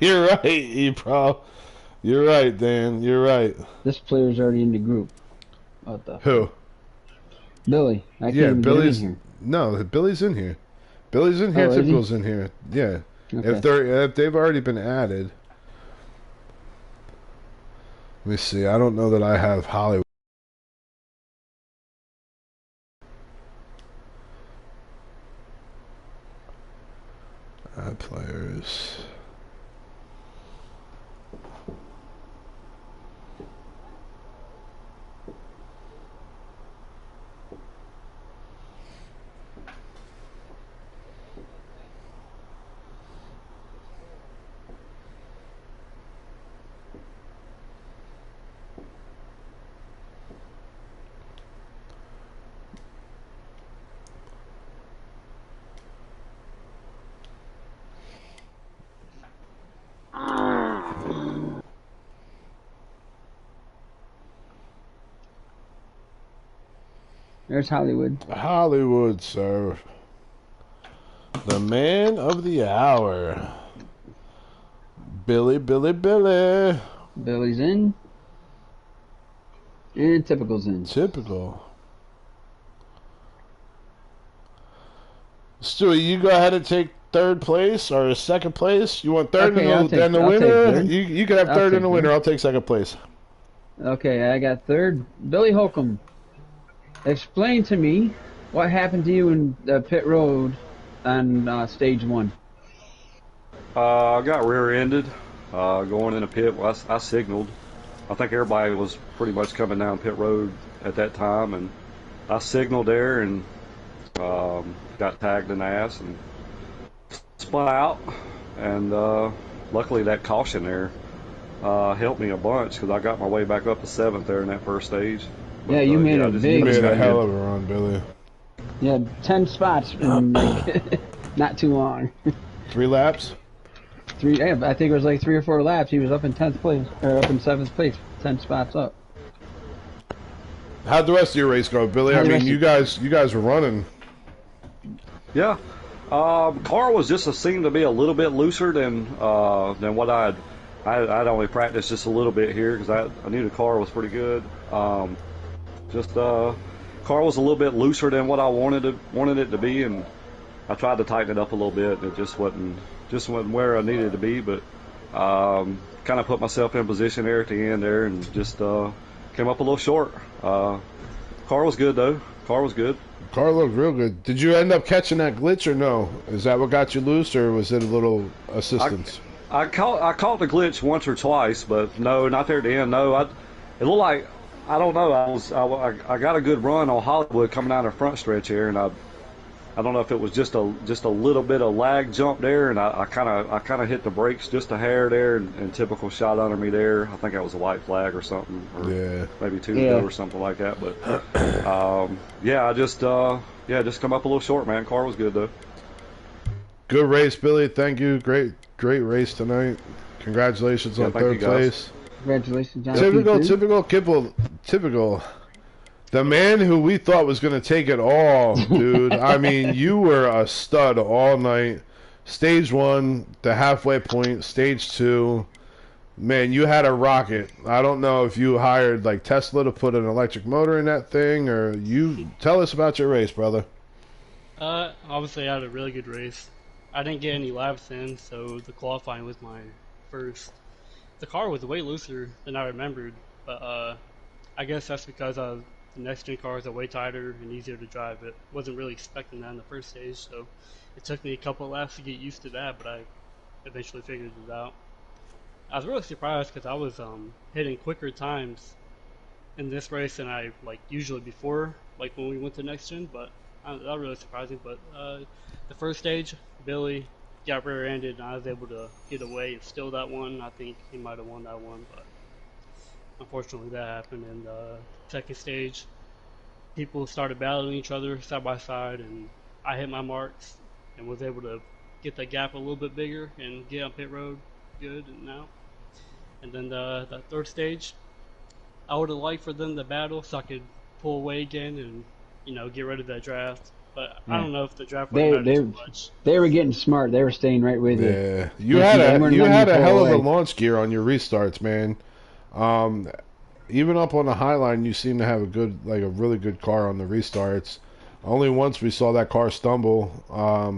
You're right, E-Pro. You're right, Dan. You're right. This player's already in the group. What the? Who? Billy. I can't even Billy's get in here. No, Billy's in here. Billy's in here. Typical's in here. Yeah. Okay. If they've already been added. Let me see. I don't know that I have Hollywood. Add players. There's Hollywood. Hollywood, sir. The man of the hour. Billy. Billy's in. And Typical's in. Typical. Stewie, you go ahead and take third place or second place. You want third Okay, and the I'll winner? take You can have third and the winner. I'll take second place. Okay, I got third. Billy Holcomb. Explain to me what happened to you in pit road on stage 1. I got rear-ended going in a pit. Well, I signaled. I think everybody was pretty much coming down pit road at that time, and I signaled there and got tagged in the ass and spun out. And luckily that caution there helped me a bunch because I got my way back up to 7th there in that first stage. But, Yeah, you made a big. You made a hell of a run, Billy. Yeah, 10 spots in like not too long. 3 laps? 3. Yeah, I think it was like 3 or 4 laps. He was up in 10th place or up in 7th place, 10 spots up. How'd the rest of your race go, Billy? I mean, you guys were running. Yeah, car was just seemed to be a little bit looser than what I'd only practiced just a little bit here because I knew the car was pretty good. Car was a little bit looser than what I wanted it to be, and I tried to tighten it up a little bit. It just wasn't where I needed it to be, but kind of put myself in position there at the end there, and just came up a little short. Car was good though. Car was good. Car looked real good. Did you end up catching that glitch or no? Is that what got you loose, or was it a little assistance? I caught the glitch once or twice, but no, not there at the end. No, it looked like, I don't know. I got a good run on Hollywood coming down the front stretch here, and I don't know if it was just a little bit of lag jump there, and I kind of hit the brakes just a hair there, and Typical shot under me there. I think that was a white flag or something, or maybe 2 to go or something like that. But I just come up a little short, man. Car was good though. Good race, Billy. Thank you. Great race tonight. Congratulations on third place. Congratulations, John. Typical. The man who we thought was going to take it all, dude. I mean, you were a stud all night. Stage 1, the halfway point. Stage 2, man, you had a rocket. I don't know if you hired like Tesla to put an electric motor in that thing, or you. Tell us about your race, brother. Obviously, I had a really good race. I didn't get any laps in, so the qualifying was my first. The car was way looser than I remembered, but I guess that's because the next-gen cars are way tighter and easier to drive. It wasn't really expecting that in the first stage, so it took me a couple of laps to get used to that, but I eventually figured it out. I was really surprised because I was hitting quicker times in this race than I usually before, like when we went to next-gen, but that was really surprising. But the first stage, Billy got rear-ended, and I was able to get away and steal that one. I think he might have won that one, but unfortunately that happened. And second stage, people started battling each other side by side, and I hit my marks and was able to get the gap a little bit bigger and get on pit road good and out. And then the third stage, I would have liked for them to battle so I could pull away again and get rid of that draft. But I don't know if the draft would matter too much. They were getting smart. They were staying right with you. Yeah, you had a hell of a launch gear on your restarts, man. Even up on the high line, you seem to have a really good car on the restarts. Only once we saw that car stumble. I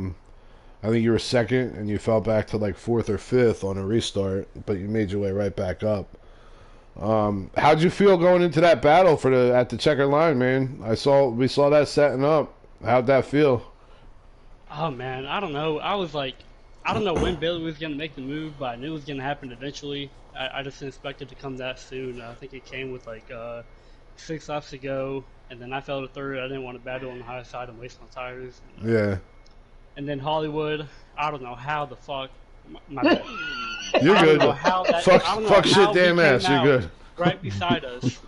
think you were second, and you fell back to 4th or 5th on a restart, but you made your way right back up. How'd you feel going into that battle at the checkered line, man? We saw that setting up. How'd that feel? Oh man, I don't know. I was I don't know when Billy was gonna make the move, but I knew it was gonna happen eventually. I just didn't expect it to come that soon. I think it came with 6 laps to go, and then I fell to third. I didn't want to battle on the high side and waste my tires. Yeah. And then Hollywood, I don't know how the fuck. My bad. You're good. Fuck shit, damn ass. You're good. Right beside us,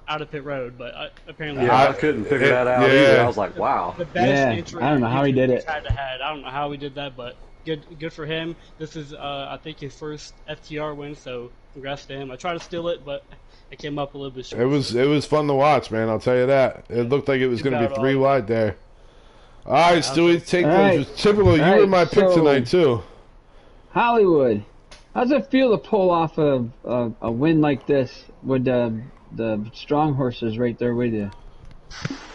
out of pit road, but apparently I couldn't figure that out either. I was like, wow. The best entry I don't know how he did it. I don't know how we did that, but good for him. This is I think his first FTR win, so congrats to him. I tried to steal it, but it came up a little bit short. It was fun to watch, man. I'll tell you that. It looked like it was going to be 3 wide there. All right, Stewie, take those. Typical, you were my pick tonight too. Hollywood, how does it feel to pull off a win like this with the strong horses right there with you?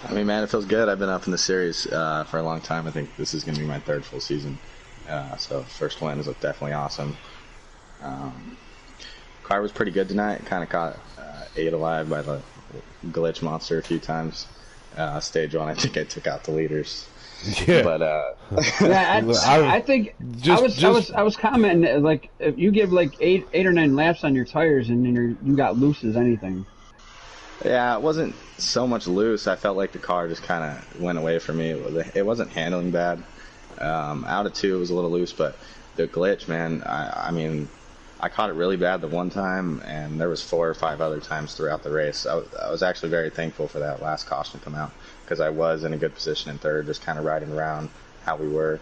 I mean, man, it feels good. I've been up in the series for a long time. I think this is going to be my 3rd full season. So first win is definitely awesome. Car was pretty good tonight. Kind of caught ate alive by the glitch monster a few times. Stage 1, I think I took out the leaders. Yeah, but yeah, I think I was commenting like if you give like eight or 9 laps on your tires and then you got loose as anything. Yeah, it wasn't so much loose. I felt like the car just kind of went away from me. It wasn't handling bad. Out of 2, it was a little loose, but the glitch, man. I mean, I caught it really bad the one time, and there was 4 or 5 other times throughout the race. I was actually very thankful for that last caution to come out, because I was in a good position in 3rd, just kind of riding around how we were,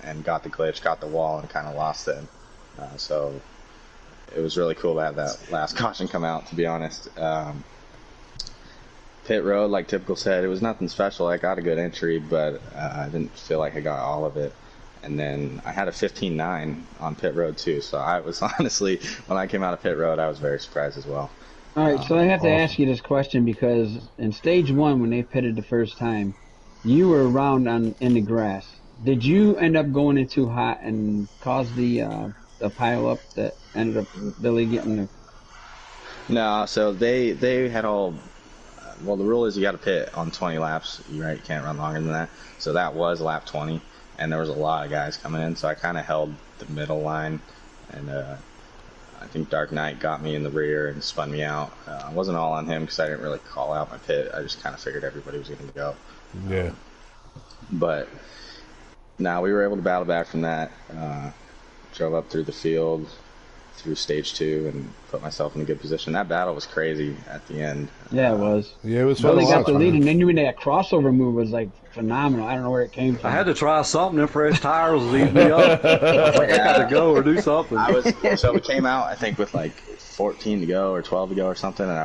and got the glitch, got the wall, and kind of lost it. So it was really cool to have that last caution come out, to be honest. Pit road, like Typical said, it was nothing special. I got a good entry, but I didn't feel like I got all of it. And then I had a 15.9 on pit road too, so I was honestly, when I came out of pit road, I was very surprised as well. All right, so I have to ask you this question because in stage 1, when they pitted the first time, you were around in the grass. Did you end up going in too hot and cause the pile up that ended up Billy getting the? No, so they had all. Well, the rule is you got to pit on 20 laps. You can't run longer than that. So that was lap 20, and there was a lot of guys coming in. So I kind of held the middle line, and I think Dark Knight got me in the rear and spun me out. It wasn't all on him because I didn't really call out my pit. I just kind of figured everybody was going to go. Yeah. But now we were able to battle back from that. Drove up through the field, through stage 2, and put myself in a good position. That battle was crazy at the end. Yeah, it was. Yeah, it was fun. Billy got the lead, and then you that crossover move was like phenomenal. I don't know where it came from. I had to try something. Them fresh tires was eating me up. I was like, I got to go or do something. So we came out, I think, with like 14 to go or 12 to go or something, and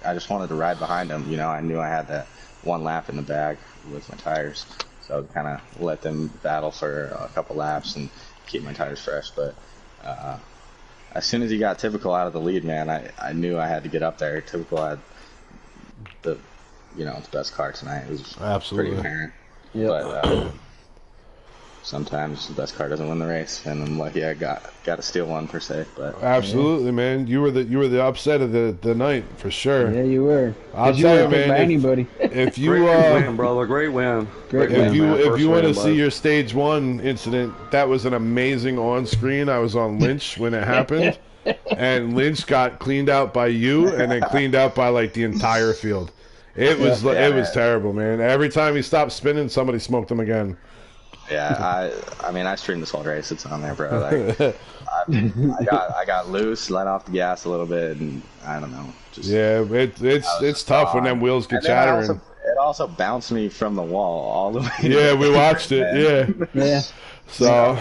I just wanted to ride behind him. You know, I knew I had that 1 lap in the bag with my tires, so kind of let them battle for a couple laps and keep my tires fresh. But as soon as he got Typical out of the lead, man, I knew I had to get up there. Typical had the best car tonight. It was absolutely pretty apparent. Yep. But sometimes the best car doesn't win the race, and I'm lucky I got to steal one per se. But absolutely, man, you were the upset of the night for sure. Yeah, you were. I'll tell you, man. Anybody. If you great win, brother, great win. If you want to see your stage 1 incident, that was an amazing on screen. I was on Lynch when it happened, and Lynch got cleaned out by you, and then cleaned out by like the entire field. It was terrible, man. Every time he stopped spinning, somebody smoked him again. Yeah, I mean, I streamed this whole race. It's on there, bro. Like, I got loose, let off the gas a little bit, and I don't know. It's tough when them wheels get chattering. It also bounced me from the wall all the way. Yeah, we watched it. Yeah. So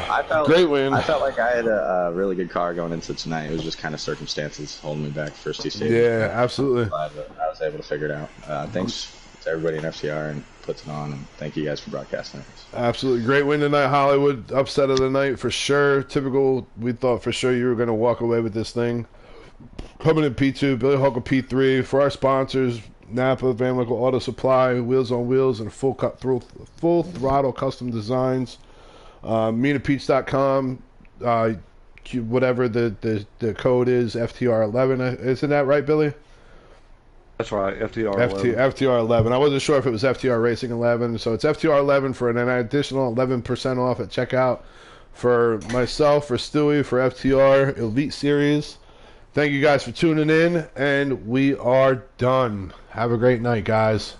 great win. I felt like I had a really good car going into tonight. It was just kind of circumstances holding me back first 2 stages. Yeah, absolutely. But I was able to figure it out. Thanks to everybody in FCR and puts it on, and thank you guys for broadcasting it. Absolutely great win tonight, Hollywood. Upset of the night for sure. Typical. We thought for sure you were going to walk away with this thing. Coming in P2, Billy Hulk P3. For our sponsors, Napa, Van Winkle Auto Supply, Wheels on Wheels, and Full Throttle Custom Designs. MenaPeach.com. Whatever the code is, FTR11. Isn't that right, Billy? That's right, FTR11. FTR11. I wasn't sure if it was FTR Racing 11, so it's FTR11 for an additional 11% off at checkout for myself, for Stewie, for FTR Elite Series. Thank you guys for tuning in, and we are done. Have a great night, guys.